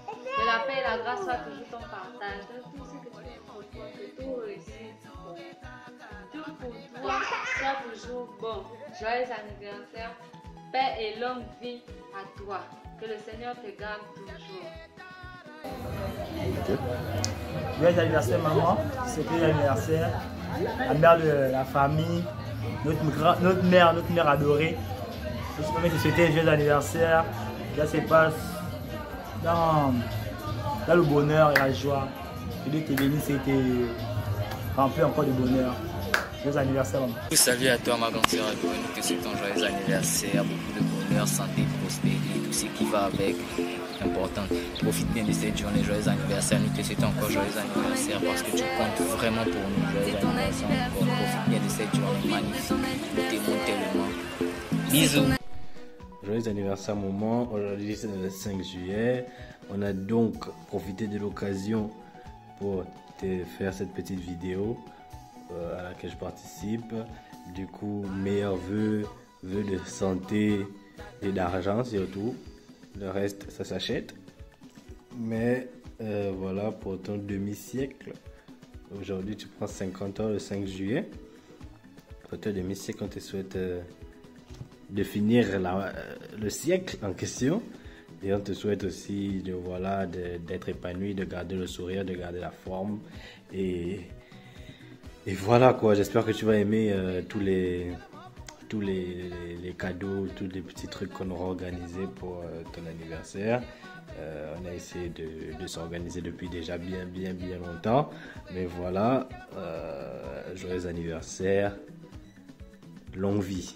Speaker 5: Que la paix et la grâce soient toujours ton partage. Que tout ce que tu fais pour toi, que tout réussisse. Tout pour toi soit toujours bon. Joyeux anniversaire. Paix et longue vie à toi. Que le Seigneur te garde toujours.
Speaker 7: Joyeux anniversaire maman, c'est que l'anniversaire, la mère de la famille, notre mère adorée. Je me permets de souhaiter un joyeux anniversaire. Ça se passe dans le bonheur et la joie. Que Dieu te bénisse et te remplit encore de bonheur. Joyeux anniversaire maman.
Speaker 8: Salut à toi ma grande sœur adorée, nous te souhaitons joyeux anniversaire, beaucoup de bonheur, santé, prospérité, tout ce qui va avec. Important. Profite bien de cette journée, joyeux anniversaire. Nous te souhaitons encore joyeux anniversaire parce que tu comptes vraiment pour nous. Joyeux anniversaire encore. Profite bien de cette journée magnifique. Nous t'aimons tellement. Bisous.
Speaker 14: Joyeux anniversaire maman. Aujourd'hui c'est le 5 juillet. On a donc profité de l'occasion pour te faire cette petite vidéo à laquelle je participe. Du coup, meilleurs vœux de santé et d'argent surtout. Le reste, ça s'achète. Mais voilà, pour ton demi-siècle, aujourd'hui tu prends 50 ans le 5 juillet. Pour ton demi-siècle, on te souhaite de finir le siècle en question. Et on te souhaite aussi d'être épanoui, de garder le sourire, de garder la forme. Et voilà quoi, j'espère que tu vas aimer tous les cadeaux, tous les petits trucs qu'on aura organisés pour ton anniversaire. On a essayé de s'organiser depuis déjà bien longtemps. Mais voilà, joyeux anniversaire, longue vie.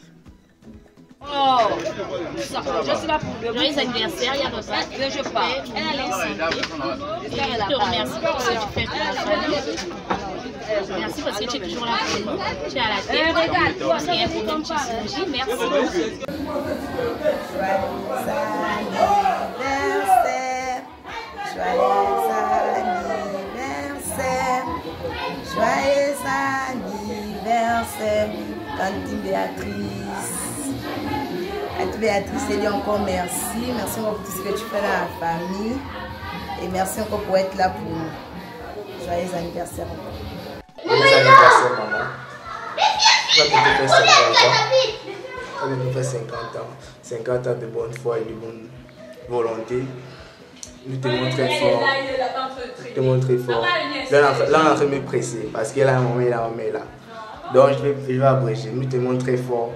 Speaker 28: Oh, je suis là pour joyeux anniversaire, il y a pas ça, je pars. Elle a l'air santé. Je te remercie pour ce que tu fais pour la famille. Merci parce que tu es toujours là pour nous. Tu es à la tête. Regarde-toi, c'est un problème, tu surgis. Merci.
Speaker 27: Joyeux anniversaire, Tante Béatrice. Tante Béatrice, je dis encore merci. Merci encore pour tout ce que tu fais dans la famille. Et merci encore pour être là pour nous. Joyeux anniversaire encore.
Speaker 7: anniversaire, maman. Tu vas bientôt faire 50 ans. Tu vas bientôt faire 50 ans. 50 ans de bonne foi et de bonne volonté. Nous te montrons très fort. Je te montre très fort. Là, on est en train de me presser parce qu'il y a un moment et là, on est là. Donc, je vais abréger. Nous te montrons très fort.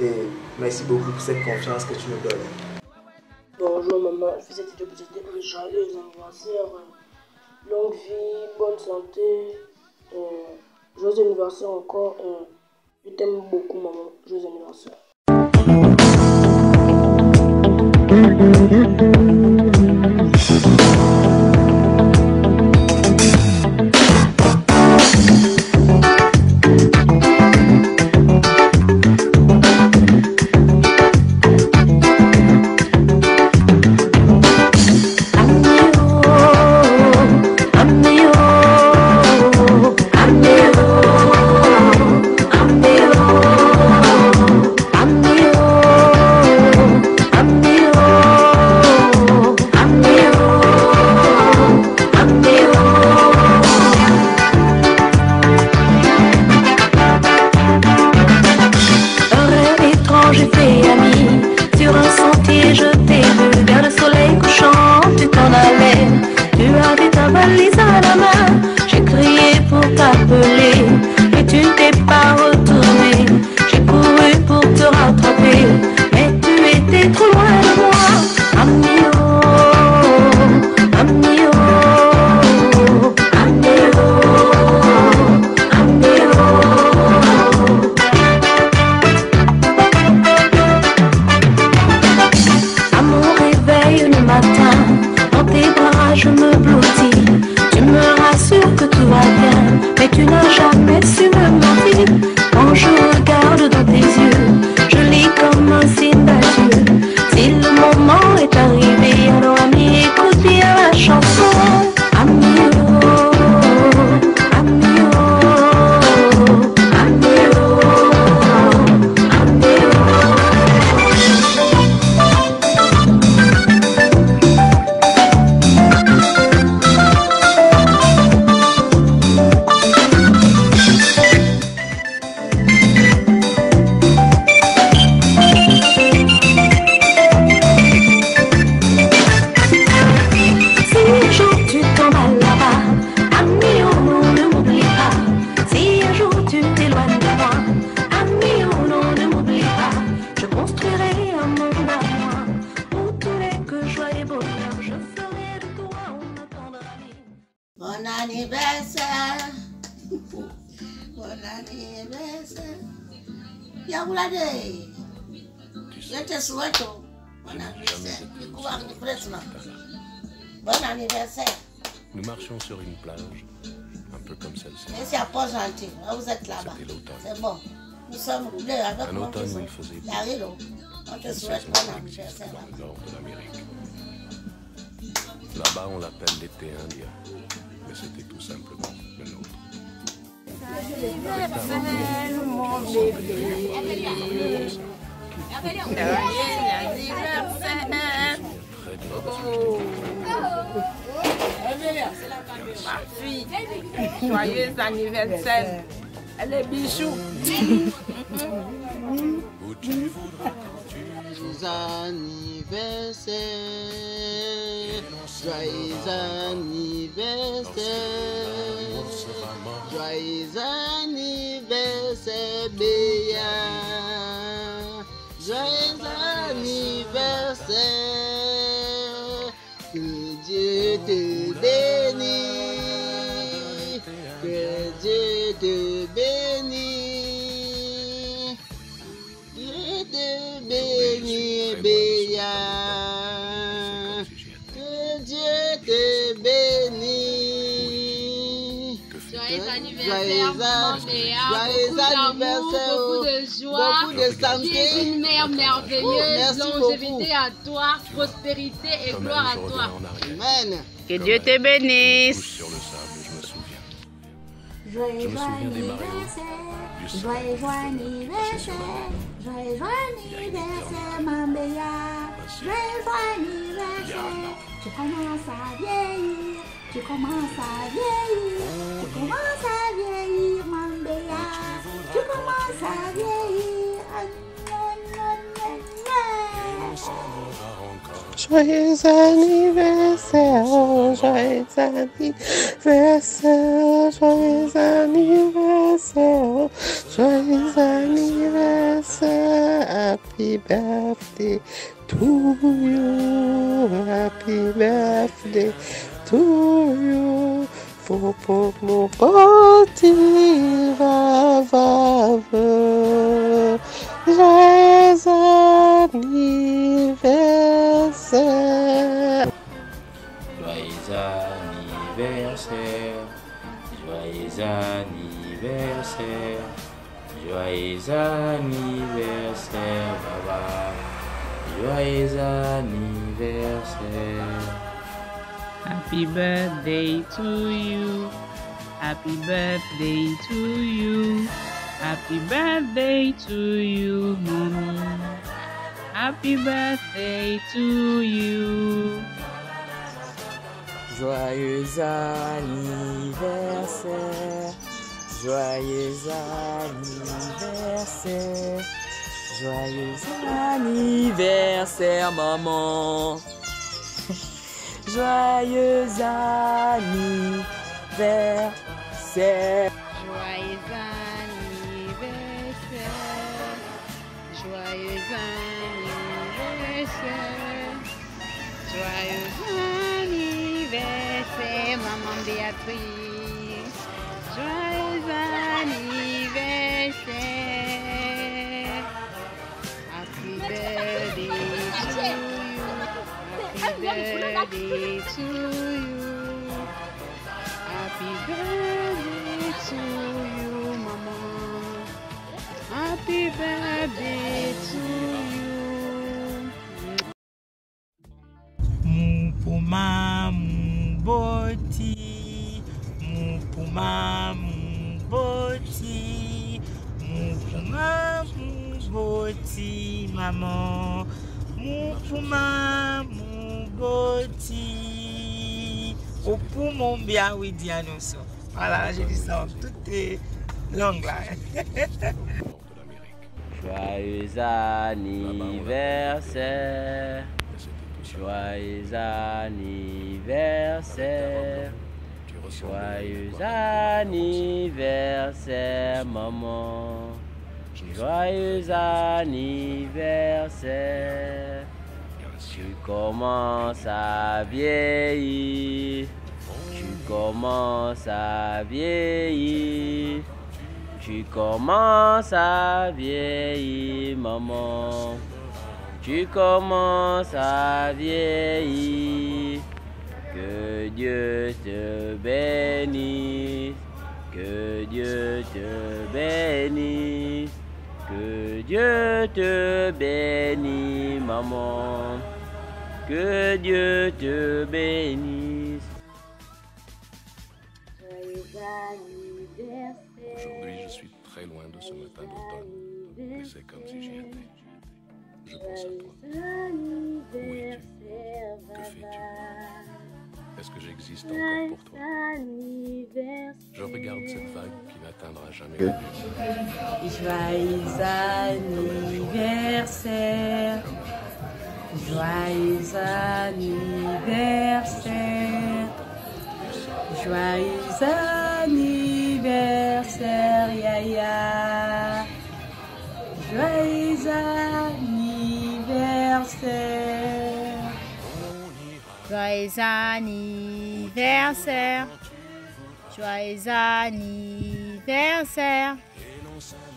Speaker 7: Et merci beaucoup pour cette confiance que tu nous donnes.
Speaker 6: Bonjour maman, je fais cette vidéo pour te souhaiter un joyeux anniversaire. Longue vie, bonne santé. Joyeux anniversaire encore. Je t'aime beaucoup maman. Joyeux anniversaire.
Speaker 9: Je te souhaite bon anniversaire. Bon anniversaire.
Speaker 10: Nous marchions sur une plage, un peu comme celle-ci.
Speaker 9: Et c'est à Port-Gentil, vous êtes là-bas. C'est bon. Nous sommes bleus avec mon
Speaker 10: automne où il faisait
Speaker 9: beau. On te souhaite bon anniversaire.
Speaker 10: Dans le nord de l'Amérique. Là-bas, on l'appelle l'été indien, mais c'était tout simplement le nôtre.
Speaker 9: Mon bébé.
Speaker 11: Ma fille, joyeux anniversaire. Elle est bichou.
Speaker 27: Joyeux anniversaire, joyeux anniversaire, joyeux anniversaire, Béa. Joyeux anniversaire, que Dieu te bénisse, que Dieu te bénisse, Dieu te bénisse, Béa, que Dieu te bénisse.
Speaker 2: Joyeux anniversaire, maman Béa.
Speaker 27: Joyeux anniversaire,
Speaker 2: beaucoup de joie,
Speaker 27: beaucoup de santé.
Speaker 2: Tu es une mère merveilleuse,
Speaker 27: Merci
Speaker 2: longévité
Speaker 27: beaucoup.
Speaker 2: à toi, prospérité et gloire à toi.
Speaker 27: Amen.
Speaker 17: Que Dieu te bénisse.
Speaker 10: Sur le sable, je me souviens.
Speaker 9: Joyeux
Speaker 10: Je me souviens des marées.
Speaker 9: Joyeux anniversaire, joyeux anniversaire, ma Béa. Joyeux anniversaire, tu commences à vieillir.
Speaker 12: Tu commences à vieillir, mon Béa. Tu commences à vieillir.
Speaker 13: Joyeux anniversaire, joyeux anniversaire, joyeux anniversaire, joyeux anniversaire, happy birthday to you, happy birthday to you, pour mon petit vavave, joyeux anniversaire.
Speaker 15: Joyeux anniversaire, joyeux anniversaire, joyeux anniversaire, papa, joyeux anniversaire.
Speaker 17: Happy birthday to you, happy birthday to you, happy birthday to you, mommy. Happy birthday to you.
Speaker 24: Joyeux anniversaire, joyeux anniversaire, joyeux anniversaire, maman. Joyeux anniversaire.
Speaker 1: Joyeux anniversaire. Joyeux anniversaire. Joyeux anniversaire, maman Béatrice. Joyeux anniversaire. Happy birthday to you. Happy birthday to you. Happy birthday to you, mama. Happy birthday to you.
Speaker 16: Mupuma mboti, mupuma mboti, mupuma mboti, maman. Mupuma mboti. Au poumon bien, oui, Dianoso. Voilà, j'ai dit ça en toutes les langues là.
Speaker 15: Joyeux anniversaire, joyeux anniversaire, joyeux anniversaire, maman. Joyeux anniversaire. Tu commences à vieillir, tu commences à vieillir, tu commences à vieillir, maman. Tu commences à vieillir. Que Dieu te bénisse, que Dieu te bénisse, que Dieu te bénisse, maman. Que Dieu te bénisse.
Speaker 10: Aujourd'hui, je suis très loin de ce matin d'automne, mais c'est comme si j'y étais. Je pense à toi. Où es-tu? Que fais-tu? Est-ce que j'existe encore pour toi? Je regarde cette vague qui n'atteindra jamais le but.
Speaker 24: Joyeux anniversaire. Joyeux anniversaire. Joyeux anniversaire, Yaya. Joyeux anniversaire.
Speaker 2: Joyeux anniversaire. Joyeux anniversaire.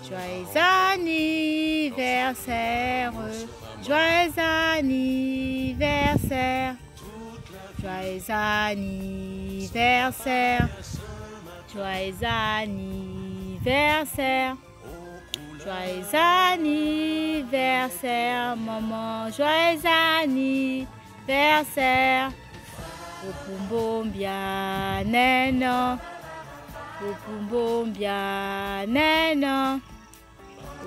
Speaker 2: Joyeux anniversaire. Joyeux anniversaire. Joyeux anniversaire. Joyeux anniversaire. Joyeux anniversaire, maman. Joyeux anniversaire. Opumbombia neno. Opumbombia neno.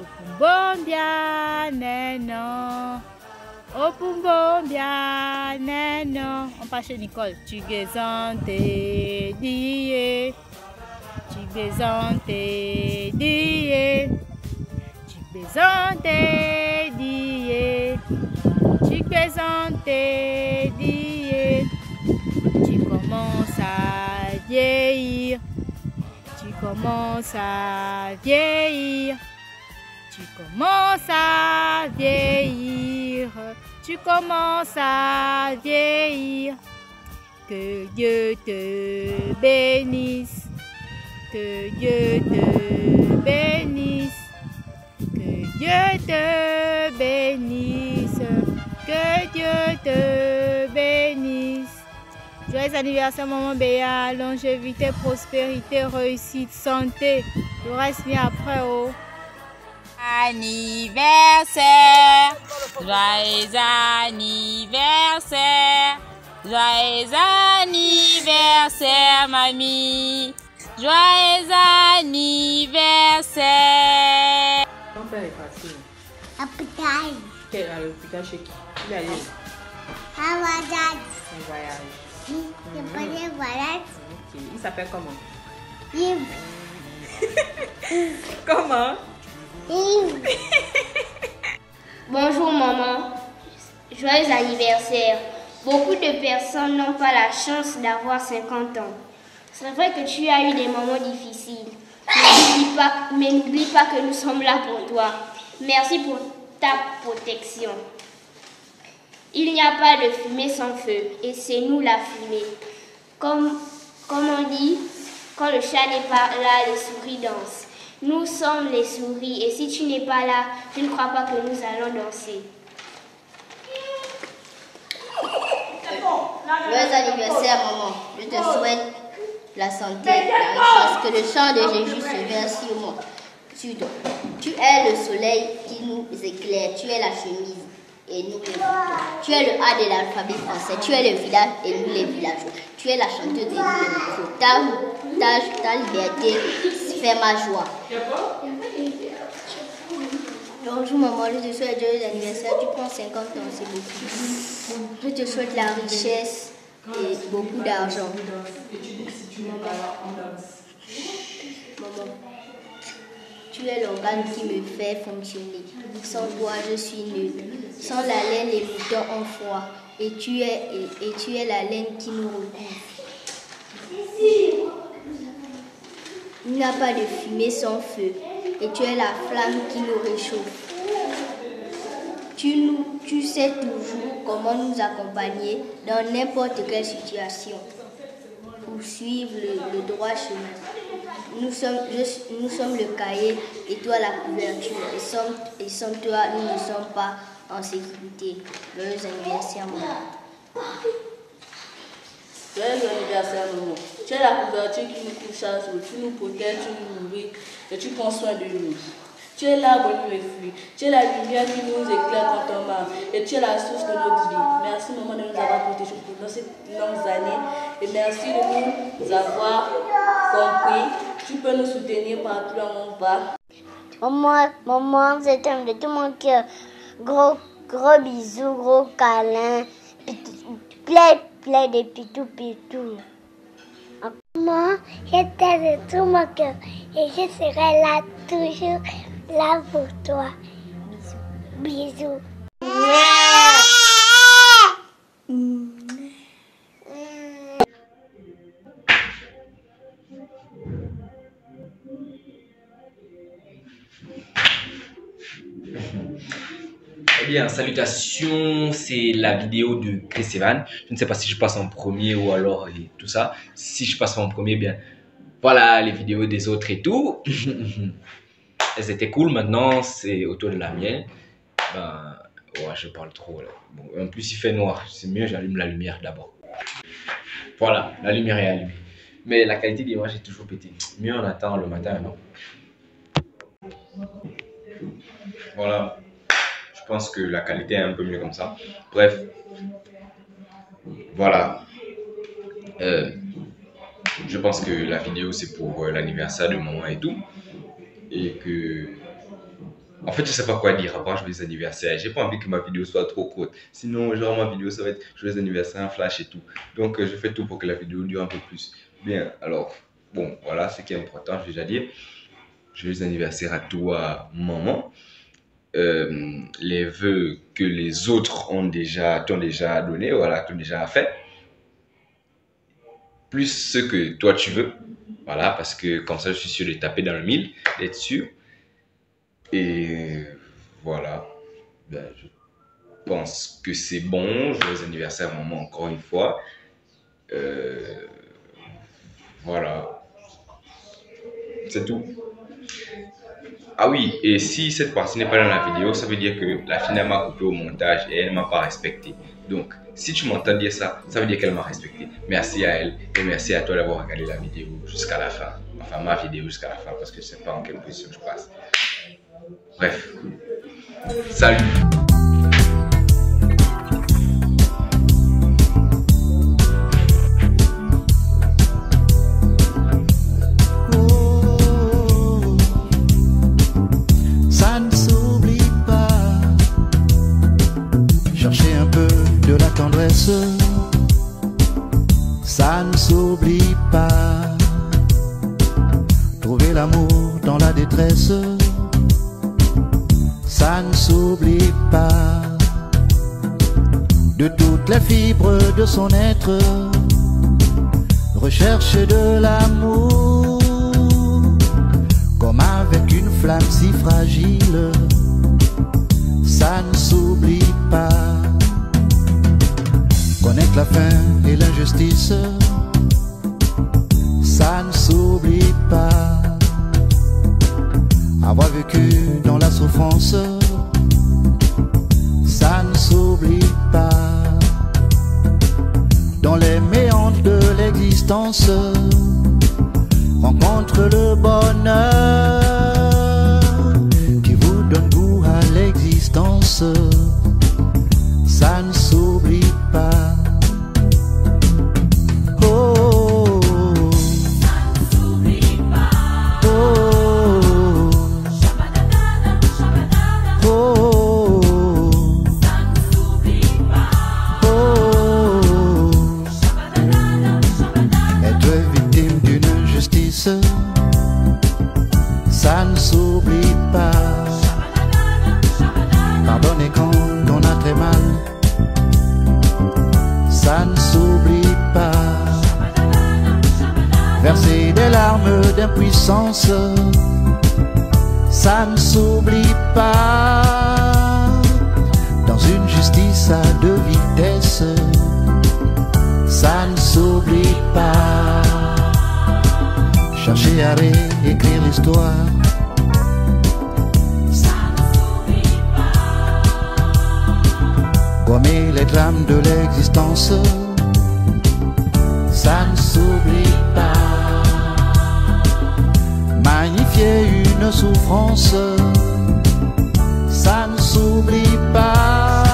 Speaker 2: Opumbombia neno. Opumbombia neno. On pas chez Nicole. Tu gaisante die. Tu gaisante die. Tu gaisante die. Tu gaisante die. Tu commences à vieillir. Tu commences à vieillir. Tu commences à vieillir. Tu commences à vieillir. Que Dieu te bénisse. Que Dieu te bénisse. Que Dieu te bénisse. Que Dieu te bénisse. Joyeux anniversaire maman Béa, longévité, prospérité, réussite, santé. Le reste vient après oh. Anniversaire, joyeux anniversaire, joyeux anniversaire mamie, joyeux anniversaire.
Speaker 27: Ton père est parti.
Speaker 12: À l'hôpital.
Speaker 27: Quel à l'hôpital chez qui? Il est allé.
Speaker 12: Un voyage.
Speaker 27: Un voyage.
Speaker 12: Il pas de voyage.
Speaker 27: Ok. Il s'appelle comment?
Speaker 12: Yves.
Speaker 27: Comment?
Speaker 18: Bonjour maman, joyeux anniversaire. Beaucoup de personnes n'ont pas la chance d'avoir 50 ans. C'est vrai que tu as eu des moments difficiles, mais n'oublie pas que nous sommes là pour toi. Merci pour ta protection. Il n'y a pas de fumée sans feu et c'est nous la fumée. Comme on dit, quand le chat n'est pas là, les souris dansent. Nous sommes les souris et si tu n'es pas là, je ne crois pas que nous allons danser.
Speaker 19: Joyeux anniversaire maman, je te souhaite la santé, la richesse, que le sang de Jésus se verse sur moi. Tu es le soleil qui nous éclaire, tu es la chemise et nous les boutons. Tu es le A de l'alphabet français, tu es le village et nous les villageois. Tu es la chanteuse et nous les micros. Ta liberté fait ma joie. Bonjour maman, je te souhaite joyeux anniversaire. Tu prends 50 ans, c'est beaucoup. Je te souhaite la richesse et beaucoup d'argent. Maman, tu es l'organe qui me fait fonctionner. Sans toi, je suis nulle. Sans la laine, les moutons ont froid. Et tu es la laine qui nous recouvre. Il n'y a pas de fumée sans feu. Et tu es la flamme qui nous réchauffe. Tu sais toujours comment nous accompagner dans n'importe quelle situation pour suivre le droit chemin. Nous sommes le cahier et toi la couverture. Et sans toi, nous ne sommes pas en sécurité. Joyeux anniversaire, maman.
Speaker 3: Joyeux anniversaire, maman. Tu es la couverture qui nous couche à jour. Tu nous protèges, tu nous nourris et tu prends soin de nous. Tu es l'arbre où nous refuge. Tu es la lumière qui nous éclaire quand on marche. Et tu es la source de notre vie. Merci, maman, de nous avoir protégés pour ces longues années. Et merci de nous avoir compris. Tu peux nous soutenir partout où on va.
Speaker 12: Maman, je t'aime de tout mon cœur. Gros bisous, gros câlins. Plein de pitous. Maman, je t'aime de tout mon cœur. Et je serai là toujours. Là pour toi. Bisous.
Speaker 20: Eh bien, salutations, c'est la vidéo de Chris Evan. Je ne sais pas si je passe en premier ou alors et tout ça. Si je passe en premier, bien, voilà les vidéos des autres et tout. Elles étaient cool, maintenant c'est autour de la mienne. Ben, ouais, je parle trop là. Bon, en plus il fait noir, c'est mieux, j'allume la lumière d'abord. Voilà, la lumière est allumée. Mais la qualité d'image est toujours pétée. Mieux on attend le matin, non? Voilà, je pense que la qualité est un peu mieux comme ça. Bref, voilà. Je pense que la vidéo c'est pour l'anniversaire de maman et tout. Et que En fait, je sais pas quoi dire avant joyeux anniversaire. J'ai pas envie que ma vidéo soit trop courte. Sinon, genre, ma vidéo, ça va être joyeux anniversaire, un flash et tout. Donc, je fais tout pour que la vidéo dure un peu plus. Bien, alors, bon, voilà ce qui est important, je vais déjà dire. Joyeux anniversaire à toi, maman. Les vœux que les autres t'ont déjà donné, voilà, t'ont déjà fait. Plus ce que toi tu veux. Voilà, parce que comme ça, je suis sûr de taper dans le mille, d'être sûr. Et voilà. Ben, je pense que c'est bon. Joyeux anniversaire, maman, encore une fois. Voilà. C'est tout. Ah oui, et si cette partie n'est pas dans la vidéo, ça veut dire que la fille m'a coupé au montage et elle ne m'a pas respecté. Donc, si tu m'entends dire ça, ça veut dire qu'elle m'a respecté. Merci à elle et merci à toi d'avoir regardé la vidéo jusqu'à la fin. Enfin, ma vidéo jusqu'à la fin parce que je ne sais pas en quelle position je passe. Bref, salut!
Speaker 4: Ça ne s'oublie pas. Chercher un peu de la tendresse. Ça ne s'oublie pas. Trouver l'amour dans la détresse. Ça ne s'oublie pas. De toutes les fibres de son être, recherche de l'amour. Comme avec une flamme si fragile, ça ne s'oublie pas. Connaître la faim et l'injustice, ça ne s'oublie pas. Avoir vécu dans la souffrance, ça ne s'oublie pas. Dans les méandres de l'existence, rencontre le bonheur qui vous donne goût à l'existence. Ça ne s'oublie pas. Oh, ça ne s'oublie pas. Oh, oh, ça ne s'oublie pas. Oh, être victime d'une injustice, ça ne s'oublie pas. Pardonner quand on a très mal, ça ne s'oublie pas. Verser des larmes d'impuissance, ça ne s'oublie pas. Dans une justice à deux vitesses, ça ne s'oublie pas. Chercher à réécrire l'histoire, ça ne s'oublie pas. Gommer les drames de l'existence, ça ne s'oublie pas. Magnifier une souffrance, ça ne s'oublie pas.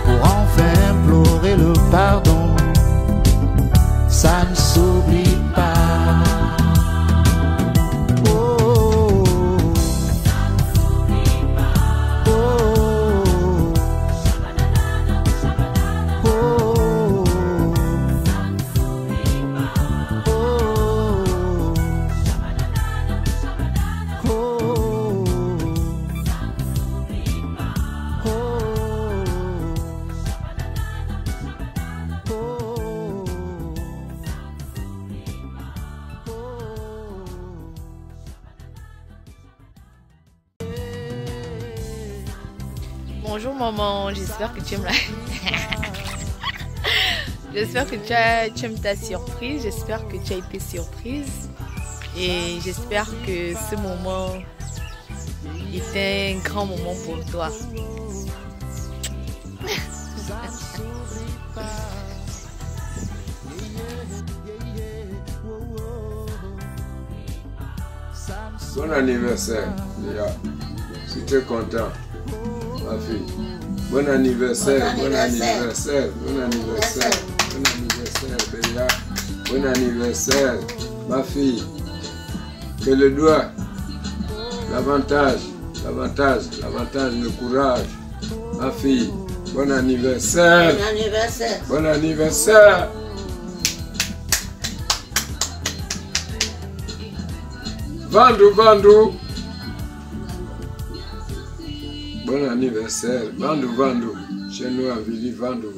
Speaker 4: Pour enfin implorer le pardon, ça ne s'oublie pas. Oh, ça ne s'oublie pas. Oh, oh, ça ne s'oublie pas. Oh,
Speaker 5: Bonjour maman, j'espère que tu aimes j'espère que tu aimes ta surprise, j'espère que tu as été surprise et j'espère que ce moment était un grand moment pour toi.
Speaker 8: Bon anniversaire, Léa. Je suis très content, ma fille. Bon anniversaire, bon anniversaire, bon anniversaire, bon anniversaire, Léa. Bon anniversaire, ma fille. Que le doigt davantage L'avantage, le courage. Ma fille, bon anniversaire.
Speaker 9: Bon anniversaire.
Speaker 8: Bon anniversaire. Vandou. Bon anniversaire. Vandou. Chez nous à Vili, Vandou.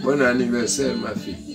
Speaker 8: Bon anniversaire, ma fille.